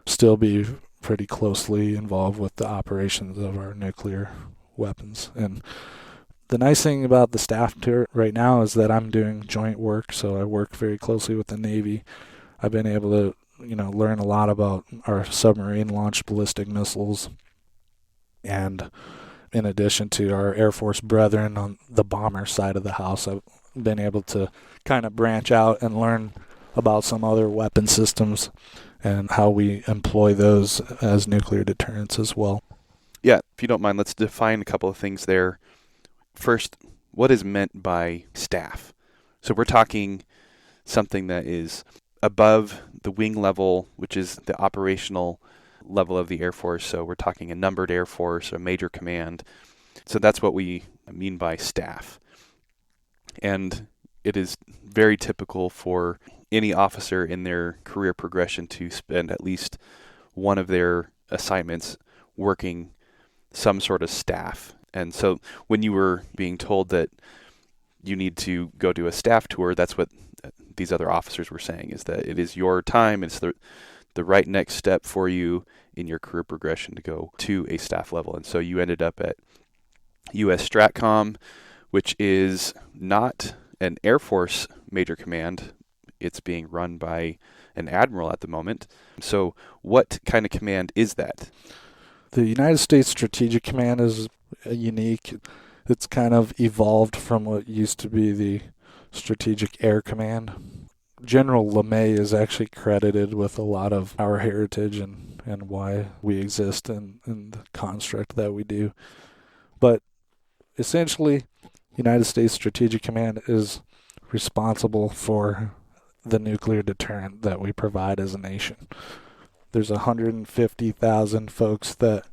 still be pretty closely involved with the operations of our nuclear weapons. And the nice thing about the staff tour right now is that I'm doing joint work, so I work very closely with the Navy. I've been able to, learn a lot about our submarine-launched ballistic missiles, and in addition to our Air Force brethren on the bomber side of the house, I've been able to kind of branch out and learn about some other weapon systems and how we employ those as nuclear deterrents as well. Yeah, if you don't mind, let's define a couple of things there. First, what is meant by staff? So we're talking something that is above the wing level, which is the operational level of the Air Force. So we're talking a numbered Air Force, a major command. So that's what we mean by staff. And it is very typical for any officer in their career progression to spend at least one of their assignments working some sort of staff. And so when you were being told that you need to go do a staff tour, that's what these other officers were saying, is that it is your time, it's the right next step for you in your career progression to go to a staff level. And so you ended up at USSTRATCOM, which is not an Air Force major command. It's being run by an admiral at the moment. So what kind of command is that? The United States Strategic Command is unique. It's kind of evolved from what used to be the Strategic Air Command. General LeMay is actually credited with a lot of our heritage and why we exist in the construct that we do. But essentially, United States Strategic Command is responsible for the nuclear deterrent that we provide as a nation. There's 150,000 folks that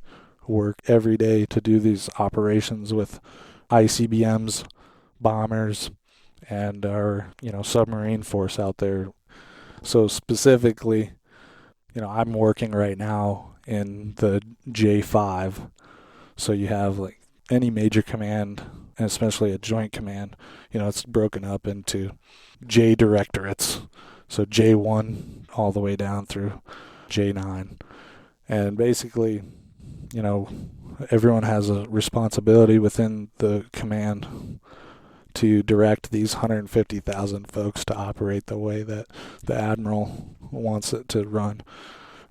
work every day to do these operations with ICBMs, bombers, and our, submarine force out there. So specifically, I'm working right now in the J5. So you have like any major command, and especially a joint command, it's broken up into J directorates. So J1 all the way down through J9. And basically, everyone has a responsibility within the command to direct these 150,000 folks to operate the way that the admiral wants it to run.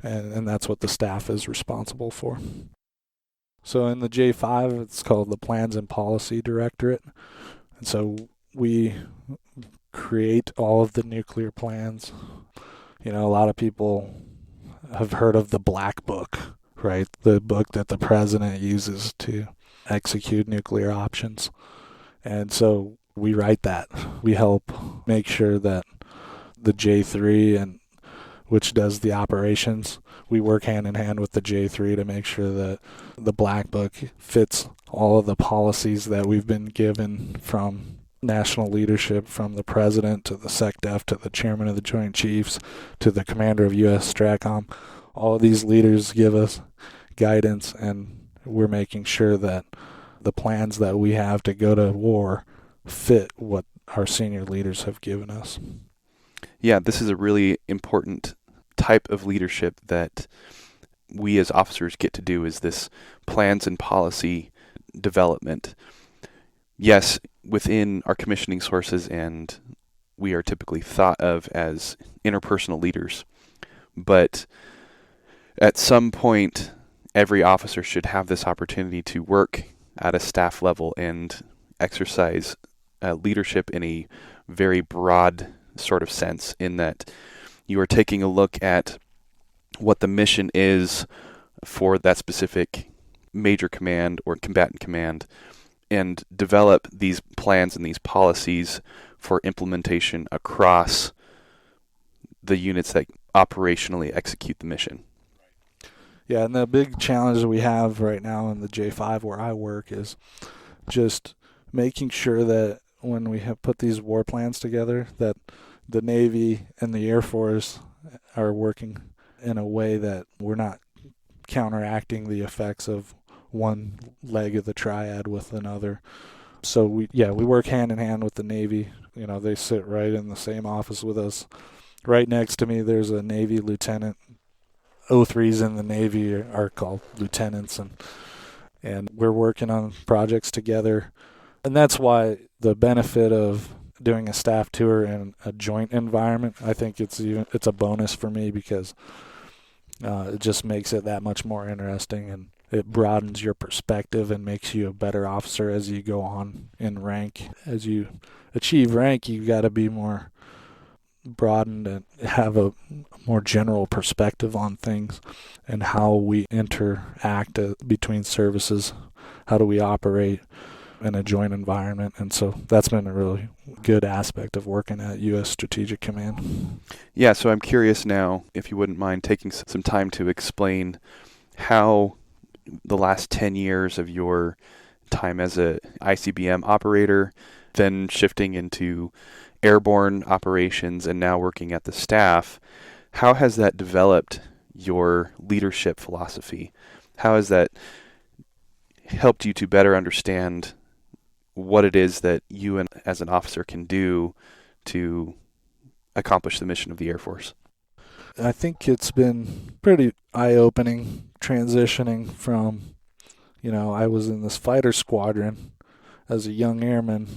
And that's what the staff is responsible for. So in the J5, it's called the Plans and Policy Directorate. And so we create all of the nuclear plans. A lot of people have heard of the Black Book, right? The book that the president uses to execute nuclear options. And so we write that. We help make sure that the J3, and which does the operations. We work hand in hand with the J3 to make sure that the Black Book fits all of the policies that we've been given from national leadership, from the president to the SecDef to the chairman of the Joint Chiefs to the commander of USSTRATCOM. All of these leaders give us guidance, and we're making sure that the plans that we have to go to war fit what our senior leaders have given us. Yeah, this is a really important type of leadership that we as officers get to do, is this plans and policy development. Yes, within our commissioning sources, and we are typically thought of as interpersonal leaders, but at some point, every officer should have this opportunity to work at a staff level and exercise leadership in a very broad sort of sense, in that you are taking a look at what the mission is for that specific major command or combatant command, and develop these plans and these policies for implementation across the units that operationally execute the mission. Yeah, and the big challenge that we have right now in the J5 where I work is just making sure that when we have put these war plans together, that the Navy and the Air Force are working in a way that we're not counteracting the effects of one leg of the triad with another. So we work hand in hand with the Navy. You know, they sit right in the same office with us. Right next to me, there's a Navy lieutenant. O3s in the Navy are called lieutenants, and we're working on projects together. And that's why the benefit of doing a staff tour in a joint environment, I think it's a bonus for me, because it just makes it that much more interesting, and it broadens your perspective and makes you a better officer as you go on in rank. As you achieve rank, you got to be more broadened and have a more general perspective on things and how we interact between services. How do we operate in a joint environment? And so that's been a really good aspect of working at U.S. Strategic Command. Yeah, so I'm curious now, if you wouldn't mind taking some time to explain how the last 10 years of your time as a ICBM operator, then shifting into airborne operations and now working at the staff, how has that developed your leadership philosophy? How has that helped you to better understand what it is that you as an officer can do to accomplish the mission of the Air Force? I think it's been pretty eye-opening transitioning from, I was in this fighter squadron as a young airman,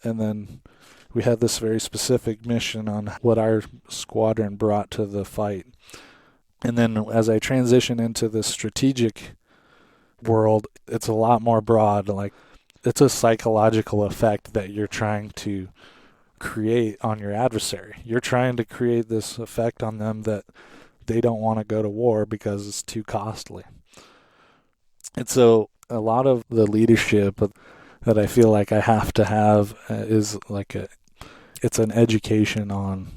and then we had this very specific mission on what our squadron brought to the fight. And then as I transition into the strategic world, it's a lot more broad. Like, it's a psychological effect that you're trying to create on your adversary. You're trying to create this effect on them that they don't want to go to war because it's too costly. And so a lot of the leadership that I feel like I have to have is like it's an education on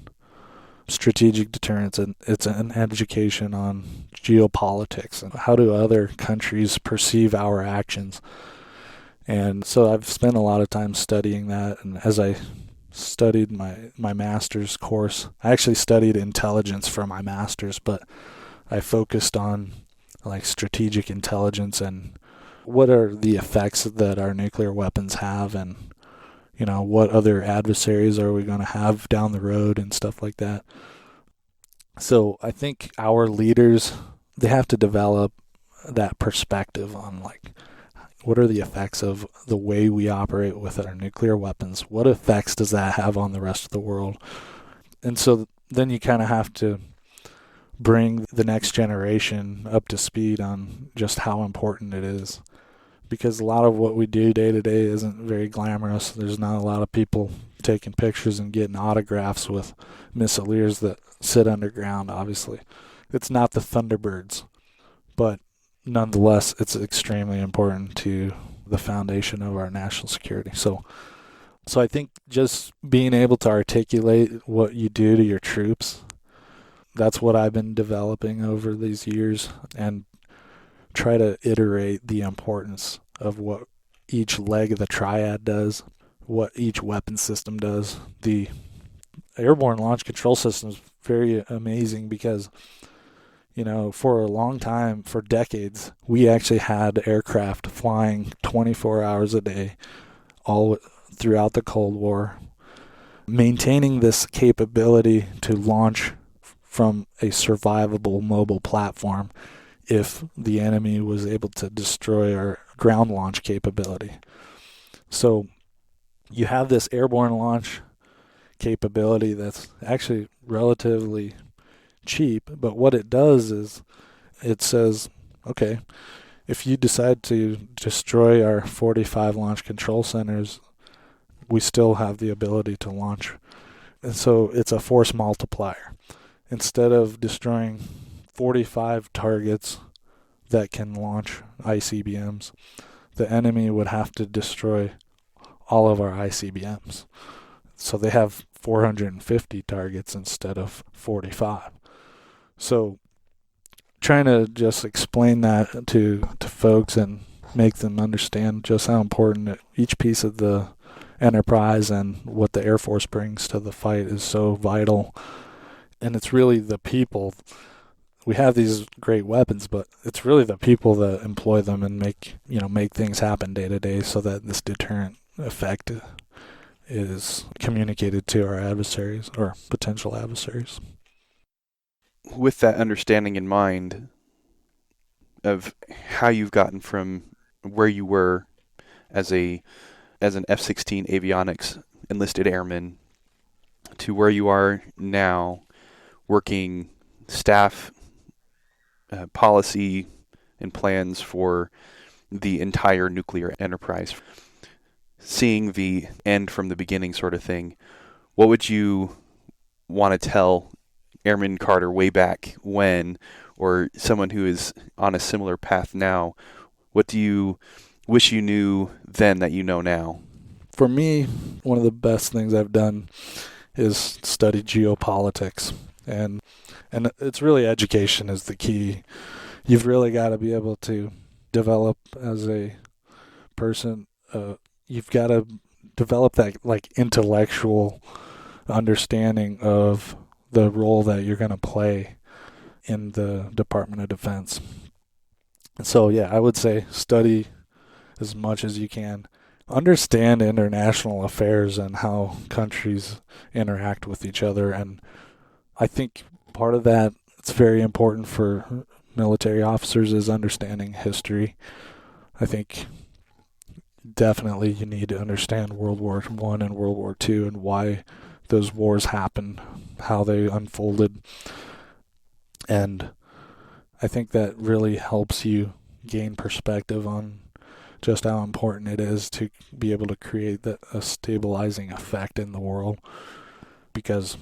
strategic deterrence, and it's an education on geopolitics and how do other countries perceive our actions. And so I've spent a lot of time studying that, and as I studied my master's course, I actually studied intelligence for my master's, but I focused on like strategic intelligence and what are the effects that our nuclear weapons have, and what other adversaries are we going to have down the road and stuff like that. So I think our leaders, they have to develop that perspective on like, what are the effects of the way we operate with our nuclear weapons? What effects does that have on the rest of the world? And so then you kind of have to bring the next generation up to speed on just how important it is. Because a lot of what we do day to day isn't very glamorous. There's not a lot of people taking pictures and getting autographs with missileers that sit underground, obviously. It's not the Thunderbirds, but nonetheless, it's extremely important to the foundation of our national security. So So I think just being able to articulate what you do to your troops, that's what I've been developing over these years, and try to iterate the importance of what each leg of the triad does, what each weapon system does. The airborne launch control system is very amazing because, for a long time, for decades, we actually had aircraft flying 24 hours a day all throughout the Cold War, maintaining this capability to launch from a survivable mobile platform if the enemy was able to destroy our ground launch capability. So you have this airborne launch capability that's actually relatively cheap, but what it does is it says, okay, if you decide to destroy our 45 launch control centers, we still have the ability to launch. And so it's a force multiplier. Instead of destroying 45 targets that can launch ICBMs, the enemy would have to destroy all of our ICBMs. So they have 450 targets instead of 45. So trying to just explain that to folks and make them understand just how important each piece of the enterprise and what the Air Force brings to the fight is so vital. And it's really the people. We have these great weapons, but it's really the people that employ them and make things happen day to day so that this deterrent effect is communicated to our adversaries or potential adversaries. With that understanding in mind of how you've gotten from where you were as an F-16 avionics enlisted airman to where you are now working staff policy and plans for the entire nuclear enterprise, seeing the end from the beginning sort of thing, what would you want to tell Airman Carter way back when, or someone who is on a similar path now? What do you wish you knew then that you know now? For me, one of the best things I've done is study geopolitics, and it's really education is the key. You've really got to be able to develop as a person. You've got to develop that intellectual understanding of the role that you're going to play in the Department of Defense. And so, I would say study as much as you can. Understand international affairs and how countries interact with each other. And I think part of that, it's very important for military officers, is understanding history. I think definitely you need to understand World War I and World War II and why those wars happened, how they unfolded. And I think that really helps you gain perspective on just how important it is to be able to create a stabilizing effect in the world, because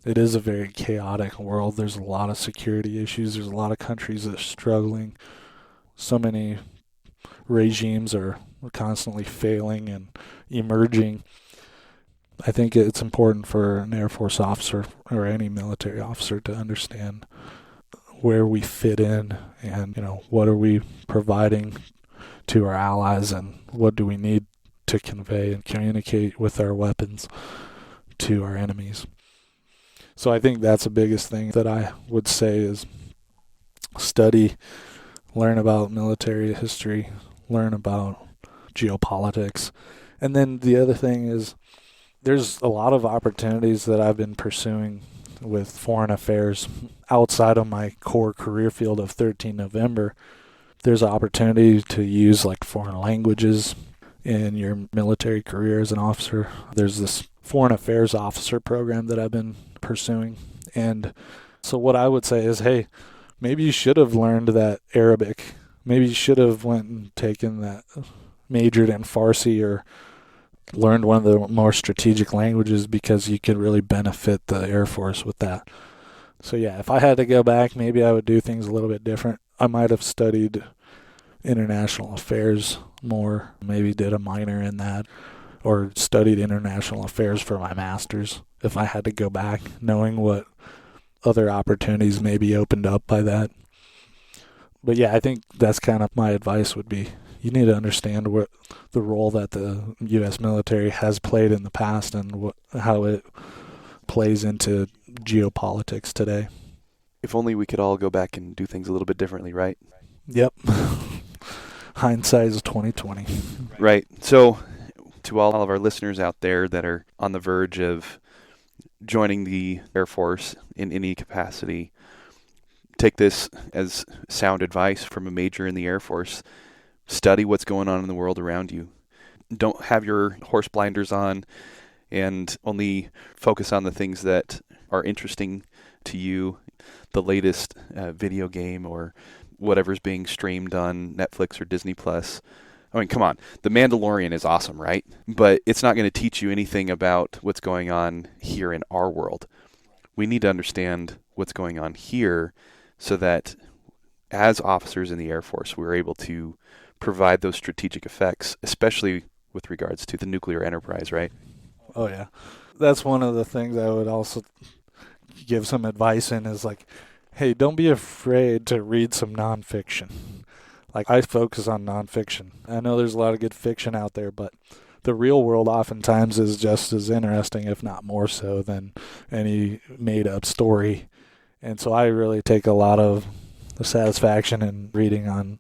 it is a very chaotic world. There's a lot of security issues. There's a lot of countries that are struggling. So many regimes are constantly failing and emerging. I think it's important for an Air Force officer or any military officer to understand where we fit in and, what are we providing to our allies and what do we need to convey and communicate with our weapons to our enemies. So I think that's the biggest thing that I would say is study, learn about military history, learn about geopolitics. And then the other thing is there's a lot of opportunities that I've been pursuing with foreign affairs outside of my core career field of 13 November. There's an opportunity to use foreign languages in your military career as an officer. There's this foreign affairs officer program that I've been pursuing. And so what I would say is, hey, maybe you should have learned that Arabic. Maybe you should have went and taken that, majored in Farsi, or learned one of the more strategic languages, because you could really benefit the Air Force with that. So if I had to go back, maybe I would do things a little bit different. I might have studied international affairs more, maybe did a minor in that. or studied international affairs for my master's if I had to go back, knowing what other opportunities may be opened up by that. But yeah, I think that's kind of my advice would be, you need to understand what the role that the U.S. military has played in the past and how it plays into geopolitics today. If only we could all go back and do things a little bit differently, right? Yep. Hindsight is 2020. Right. So to all of our listeners out there that are on the verge of joining the Air Force in any capacity, take this as sound advice from a major in the Air Force. Study what's going on in the world around you. Don't have your horse blinders on and only focus on the things that are interesting to you, the latest video game or whatever's being streamed on Netflix or Disney Plus. I mean, come on. The Mandalorian is awesome, right? But it's not going to teach you anything about what's going on here in our world. We need to understand what's going on here so that as officers in the Air Force, we're able to provide those strategic effects, especially with regards to the nuclear enterprise, right? Oh, yeah. That's one of the things I would also give some advice in is like, hey, don't be afraid to read some nonfiction. Like, I focus on nonfiction. I know there's a lot of good fiction out there, but the real world oftentimes is just as interesting, if not more so, than any made-up story. And so I really take a lot of the satisfaction in reading on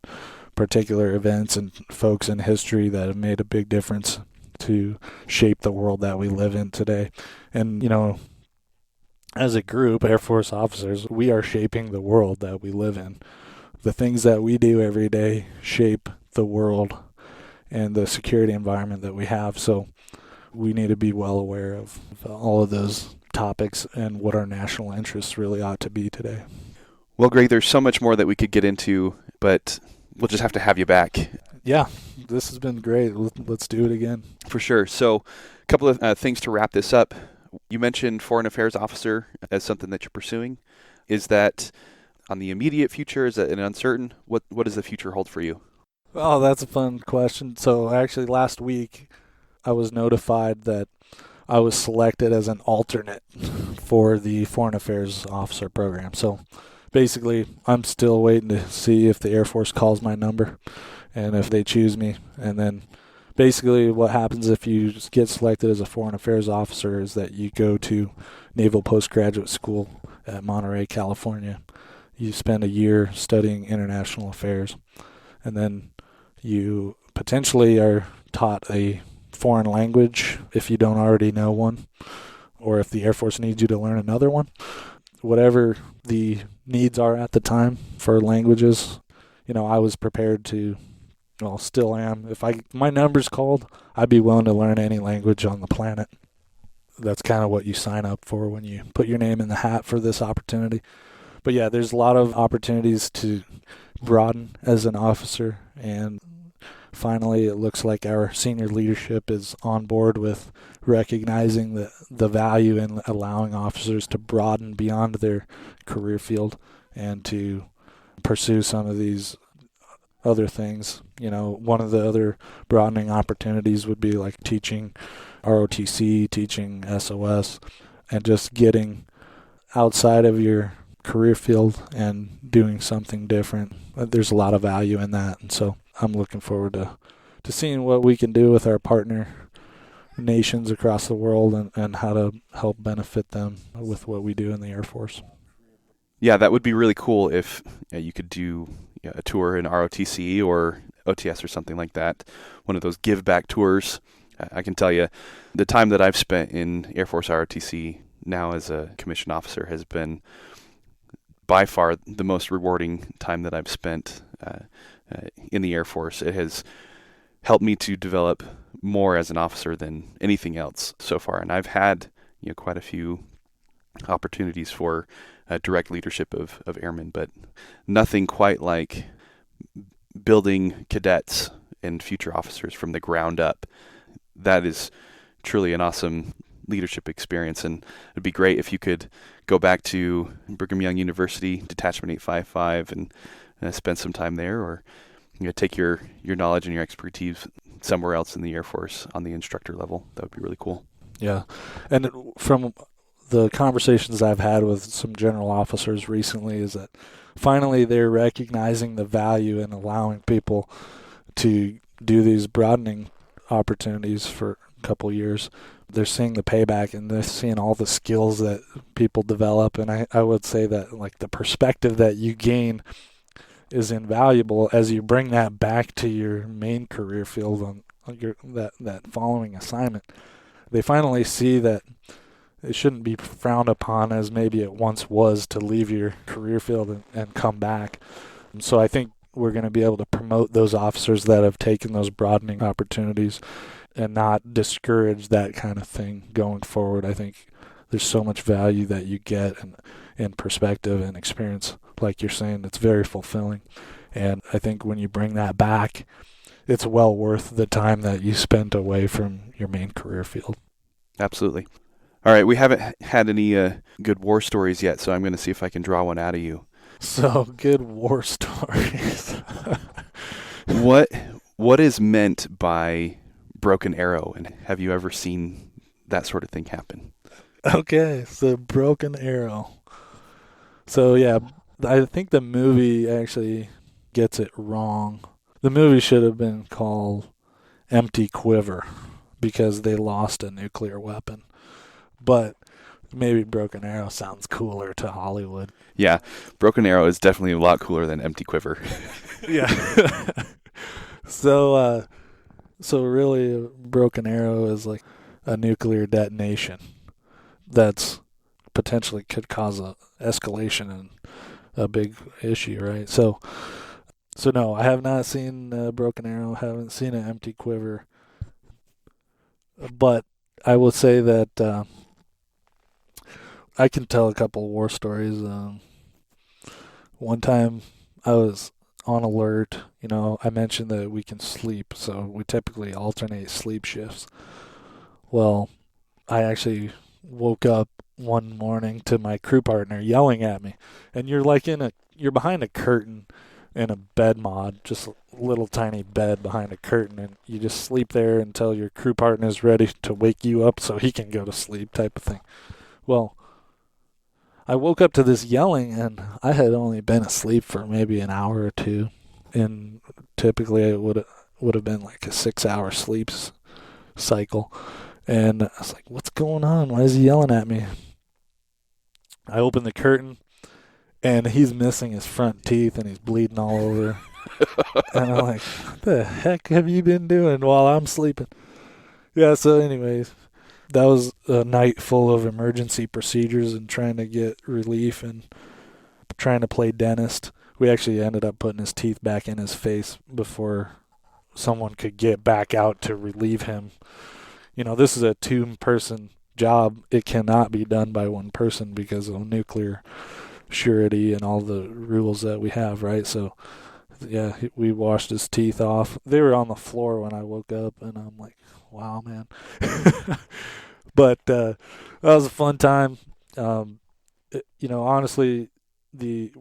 particular events and folks in history that have made a big difference to shape the world that we live in today. And, you know, as a group, Air Force officers, we are shaping the world that we live in. The things that we do every day shape the world and the security environment that we have. So we need to be well aware of all of those topics and what our national interests really ought to be today. Well, Greg, there's so much more that we could get into, but we'll just have to have you back. Yeah, this has been great. Let's do it again. For sure. So a couple of things to wrap this up. You mentioned Foreign Affairs Officer as something that you're pursuing. Is that on the immediate future? Is that an uncertain? What does the future hold for you? Oh, that's a fun question. So actually last week I was notified that I was selected as an alternate for the Foreign Affairs Officer program. So basically I'm still waiting to see if the Air Force calls my number and if they choose me. And then basically what happens if you get selected as a Foreign Affairs Officer is that you go to Naval Postgraduate School at Monterey, California. You spend a year studying international affairs, and then you potentially are taught a foreign language if you don't already know one, or if the Air Force needs you to learn another one. Whatever the needs are at the time for languages, you know, I was prepared to, well, still am. If my number's called, I'd be willing to learn any language on the planet. That's kind of what you sign up for when you put your name in the hat for this opportunity. But yeah, there's a lot of opportunities to broaden as an officer, and finally it looks like our senior leadership is on board with recognizing the value in allowing officers to broaden beyond their career field and to pursue some of these other things. You know, one of the other broadening opportunities would be like teaching ROTC, teaching SOS, and just getting outside of your career field and doing something different. There's a lot of value in that, and so I'm looking forward to seeing what we can do with our partner nations across the world and how to help benefit them with what we do in the Air Force. Yeah, that would be really cool if you could do a tour in ROTC or OTS or something like that, one of those give back tours. I can tell you the time that I've spent in Air Force ROTC now as a commissioned officer has been by far the most rewarding time that I've spent in the Air Force. It has helped me to develop more as an officer than anything else so far. And I've had quite a few opportunities for direct leadership of airmen, but nothing quite like building cadets and future officers from the ground up. That is truly an awesome leadership experience, and it'd be great if you could go back to Brigham Young University, Detachment 855, and spend some time there, or take your knowledge and your expertise somewhere else in the Air Force on the instructor level. That would be really cool. Yeah. And from the conversations I've had with some general officers recently is that finally they're recognizing the value in allowing people to do these broadening opportunities for a couple years. They're seeing the payback, and they're seeing all the skills that people develop. And I would say that like the perspective that you gain is invaluable as you bring that back to your main career field on your that following assignment. They finally see that it shouldn't be frowned upon as maybe it once was to leave your career field and come back. And so I think we're going to be able to promote those officers that have taken those broadening opportunities and not discourage that kind of thing going forward. I think there's so much value that you get in perspective and experience. Like you're saying, it's very fulfilling. And I think when you bring that back, it's well worth the time that you spent away from your main career field. Absolutely. All right, we haven't had any good war stories yet, so I'm going to see if I can draw one out of you. So, good war stories. What is meant by broken arrow, and have you ever seen that sort of thing happen? Okay, so broken arrow. So, yeah, I think the movie actually gets it wrong. The movie should have been called Empty Quiver because they lost a nuclear weapon. But maybe broken arrow sounds cooler to Hollywood. Yeah, broken arrow is definitely a lot cooler than empty quiver. Yeah. So really, a broken arrow is like a nuclear detonation that's potentially could cause a escalation and a big issue, right? So no, I have not seen broken arrow. Haven't seen an empty quiver, but I will say that I can tell a couple of war stories. One time I was on alert. I mentioned that we can sleep, so we typically alternate sleep shifts. Well, I actually woke up one morning to my crew partner yelling at me, and you're behind a curtain in a bed mod, just a little tiny bed behind a curtain, and you just sleep there until your crew partner is ready to wake you up so he can go to sleep, type of thing. Well, I woke up to this yelling, and I had only been asleep for maybe an hour or two, and typically it would have been like a 6-hour sleep cycle. And I was like, what's going on? Why is he yelling at me? I opened the curtain, and he's missing his front teeth, and he's bleeding all over. And I'm like, what the heck have you been doing while I'm sleeping? Yeah, so anyways, that was a night full of emergency procedures and trying to get relief and trying to play dentist. We actually ended up putting his teeth back in his face before someone could get back out to relieve him. This is a 2-person job. It cannot be done by one person because of nuclear surety and all the rules that we have, right? So, yeah, we washed his teeth off. They were on the floor when I woke up, and I'm like, wow, man. But that was a fun time. Honestly, the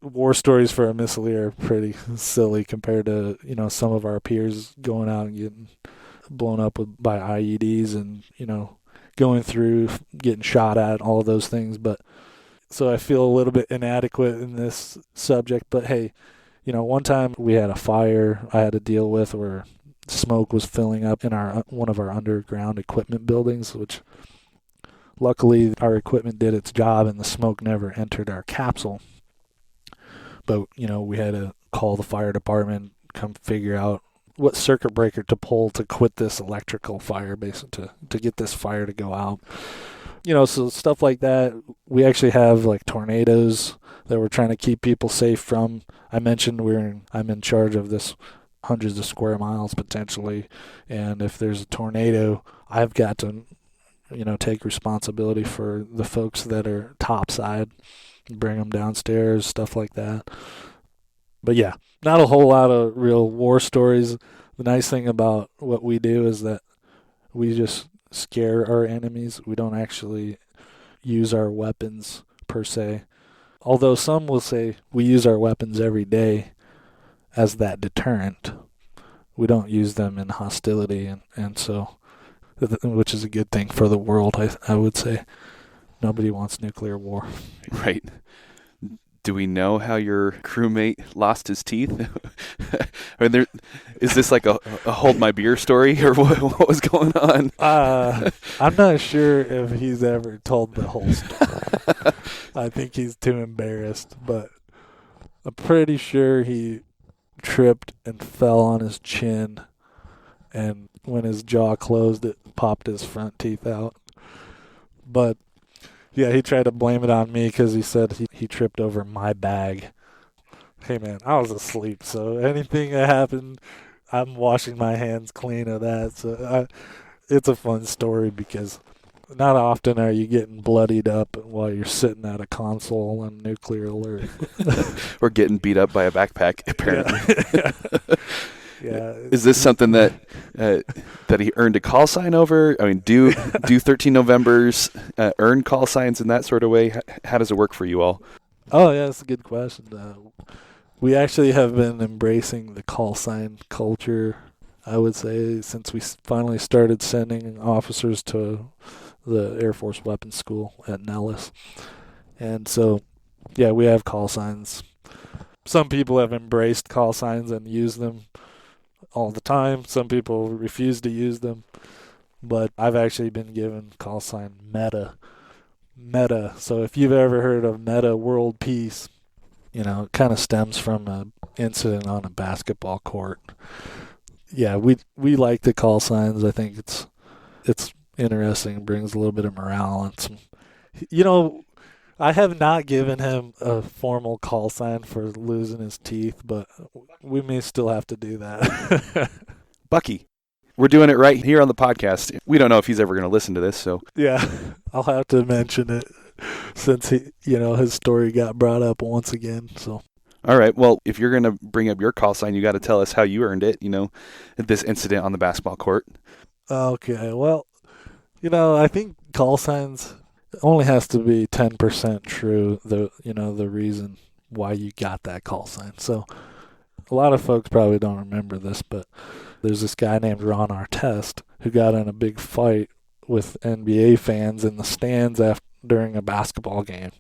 war stories for a missileer are pretty silly compared to, some of our peers going out and getting blown up by IEDs and, going through, getting shot at, all of those things. But so I feel a little bit inadequate in this subject. But hey, one time we had a fire I had to deal with where smoke was filling up in one of our underground equipment buildings, which luckily our equipment did its job and the smoke never entered our capsule. But, we had to call the fire department, come figure out what circuit breaker to pull to quit this electrical fire, basically, to get this fire to go out. So stuff like that. We actually have like tornadoes that we're trying to keep people safe from. I mentioned I'm in charge of this hundreds of square miles potentially, and if there's a tornado, I've got to, take responsibility for the folks that are topside, bring them downstairs, stuff like that. But yeah, not a whole lot of real war stories. The nice thing about what we do is that we just scare our enemies. We don't actually use our weapons per se. Although some will say we use our weapons every day as that deterrent. we don't use them in hostility, and so, which is a good thing for the world, I would say. Nobody wants nuclear war. Right. Do we know how your crewmate lost his teeth? I mean, is this like a hold my beer story, or what was going on? I'm not sure if he's ever told the whole story. I think he's too embarrassed, but I'm pretty sure he tripped and fell on his chin, and when his jaw closed, it popped his front teeth out. But yeah, he tried to blame it on me because he said he tripped over my bag. Hey, man, I was asleep, so anything that happened, I'm washing my hands clean of that. So it's a fun story because not often are you getting bloodied up while you're sitting at a console on nuclear alert. Or getting beat up by a backpack, apparently. Yeah. Is this something that he earned a call sign over? I mean, do 13 Novembers earn call signs in that sort of way? How does it work for you all? Oh, yeah, that's a good question. We actually have been embracing the call sign culture, I would say, since we finally started sending officers to the Air Force Weapons School at Nellis. And so, yeah, we have call signs. Some people have embraced call signs and use them all the time. Some people refuse to use them. But I've actually been given call sign Metta. Metta. So if you've ever heard of Metta World Peace, it kind of stems from an incident on a basketball court. Yeah, we like the call signs. I think it's interesting. It brings a little bit of morale and some. I have not given him a formal call sign for losing his teeth, but we may still have to do that. Bucky, we're doing it right here on the podcast. We don't know if he's ever going to listen to this, so yeah, I'll have to mention it since his story got brought up once again. So. All right. Well, if you're going to bring up your call sign, you got to tell us how you earned it. This incident on the basketball court. Okay. Well, I think call signs only has to be 10% true, the reason why you got that call sign. So a lot of folks probably don't remember this, but there's this guy named Ron Artest who got in a big fight with NBA fans in the stands during a basketball game.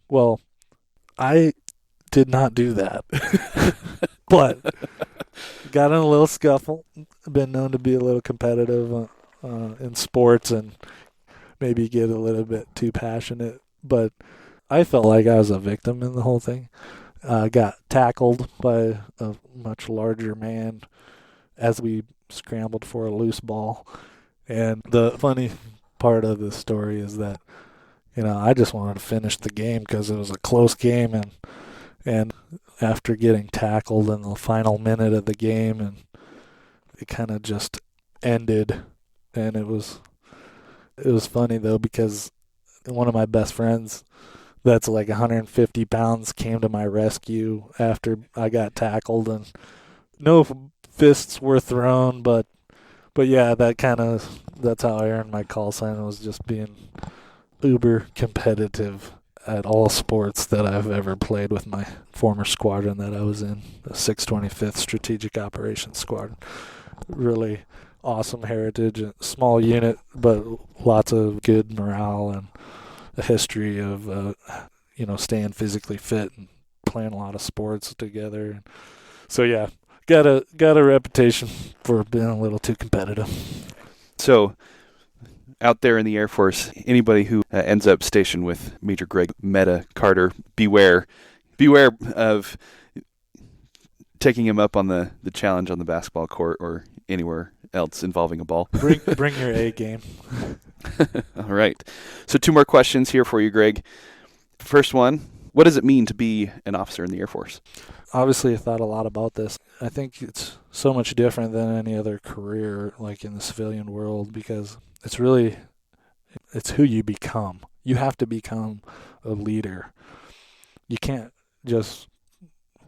Well, I did not do that, but got in a little scuffle. Been known to be a little competitive in sports and maybe get a little bit too passionate, but I felt like I was a victim in the whole thing. Got tackled by a much larger man as we scrambled for a loose ball. And the funny part of the story is that, I just wanted to finish the game because it was a close game, and after getting tackled in the final minute of the game, and it kind of just ended, and it was funny, though, because one of my best friends that's like 150 pounds came to my rescue after I got tackled, and no fists were thrown, but yeah, that's how I earned my call sign. It was just being uber competitive at all sports that I've ever played with my former squadron that I was in, the 625th Strategic Operations Squadron. Really awesome heritage, a small unit, but lots of good morale and a history of staying physically fit and playing a lot of sports together. So yeah, got a reputation for being a little too competitive. So out there in the Air Force, anybody who ends up stationed with Major Greg Metta Carter, beware of taking him up on the challenge on the basketball court or anywhere else involving a ball. Bring your A game. All right. So 2 more questions here for you, Greg. First one, what does it mean to be an officer in the Air Force? Obviously, I thought a lot about this. I think it's so much different than any other career, like in the civilian world, because it's who you become. You have to become a leader. You can't just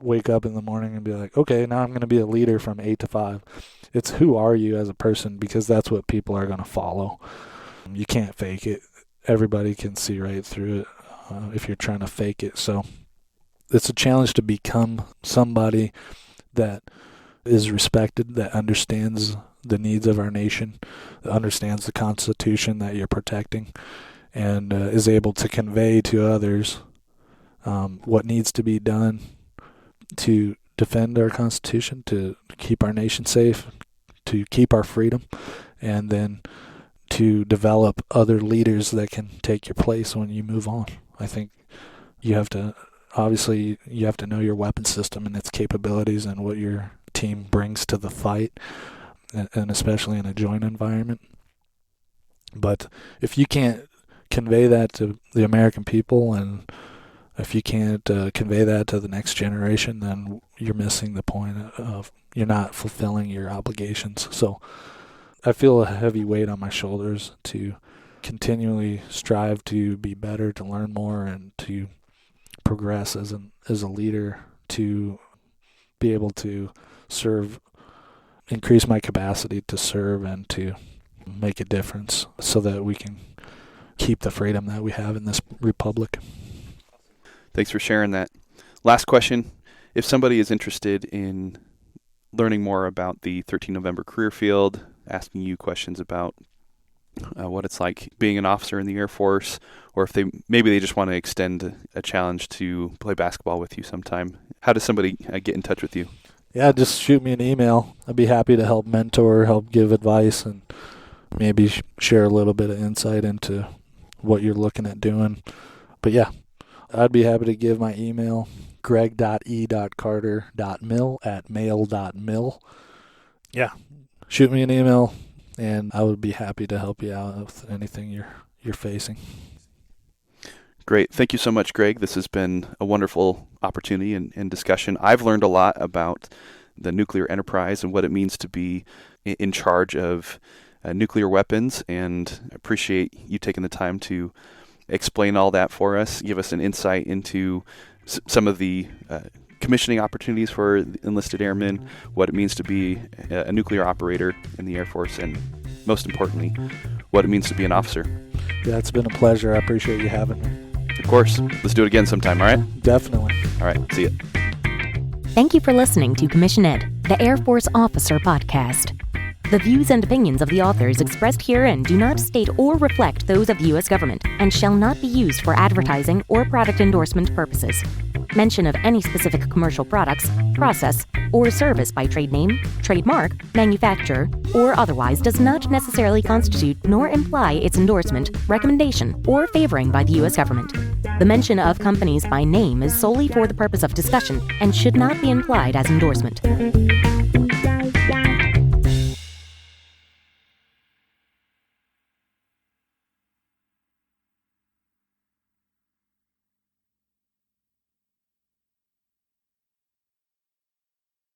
wake up in the morning and be like, okay, now I'm going to be a leader from 8 to 5. It's who are you as a person, because that's what people are going to follow. You can't fake it. Everybody can see right through it if you're trying to fake it. So it's a challenge to become somebody that is respected, that understands the needs of our nation, that understands the Constitution that you're protecting, and is able to convey to others what needs to be done to defend our Constitution, to keep our nation safe, to keep our freedom, and then to develop other leaders that can take your place when you move on. I think you have to know your weapon system and its capabilities and what your team brings to the fight, and especially in a joint environment. But if you can't convey that to the American people, and if you can't convey that to the next generation, then you're missing the point of you're not fulfilling your obligations. So I feel a heavy weight on my shoulders to continually strive to be better, to learn more, and to progress as a leader, to be able to serve, increase my capacity to serve and to make a difference so that we can keep the freedom that we have in this republic. Thanks for sharing that. Last question. If somebody is interested in learning more about the 13 November career field, asking you questions about what it's like being an officer in the Air Force, or if maybe they just want to extend a challenge to play basketball with you sometime, how does somebody get in touch with you? Yeah, just shoot me an email. I'd be happy to help mentor, help give advice, and maybe share a little bit of insight into what you're looking at doing. But yeah, I'd be happy to give my email, greg.e.carter.mill@mail.mil. Yeah, shoot me an email, and I would be happy to help you out with anything you're facing. Great. Thank you so much, Greg. This has been a wonderful opportunity and discussion. I've learned a lot about the nuclear enterprise and what it means to be in charge of nuclear weapons, and appreciate you taking the time to explain all that for us, give us an insight into some of the commissioning opportunities for enlisted airmen, what it means to be a nuclear operator in the Air Force, and most importantly, what it means to be an officer. Yeah, it's been a pleasure. I appreciate you having me. Of course. Let's do it again sometime, all right? Definitely. All right. See ya. Thank you for listening to Commission Ed, the Air Force Officer Podcast. The views and opinions of the authors expressed herein do not state or reflect those of the U.S. government and shall not be used for advertising or product endorsement purposes. Mention of any specific commercial products, process, or service by trade name, trademark, manufacturer, or otherwise does not necessarily constitute nor imply its endorsement, recommendation, or favoring by the U.S. government. The mention of companies by name is solely for the purpose of discussion and should not be implied as endorsement.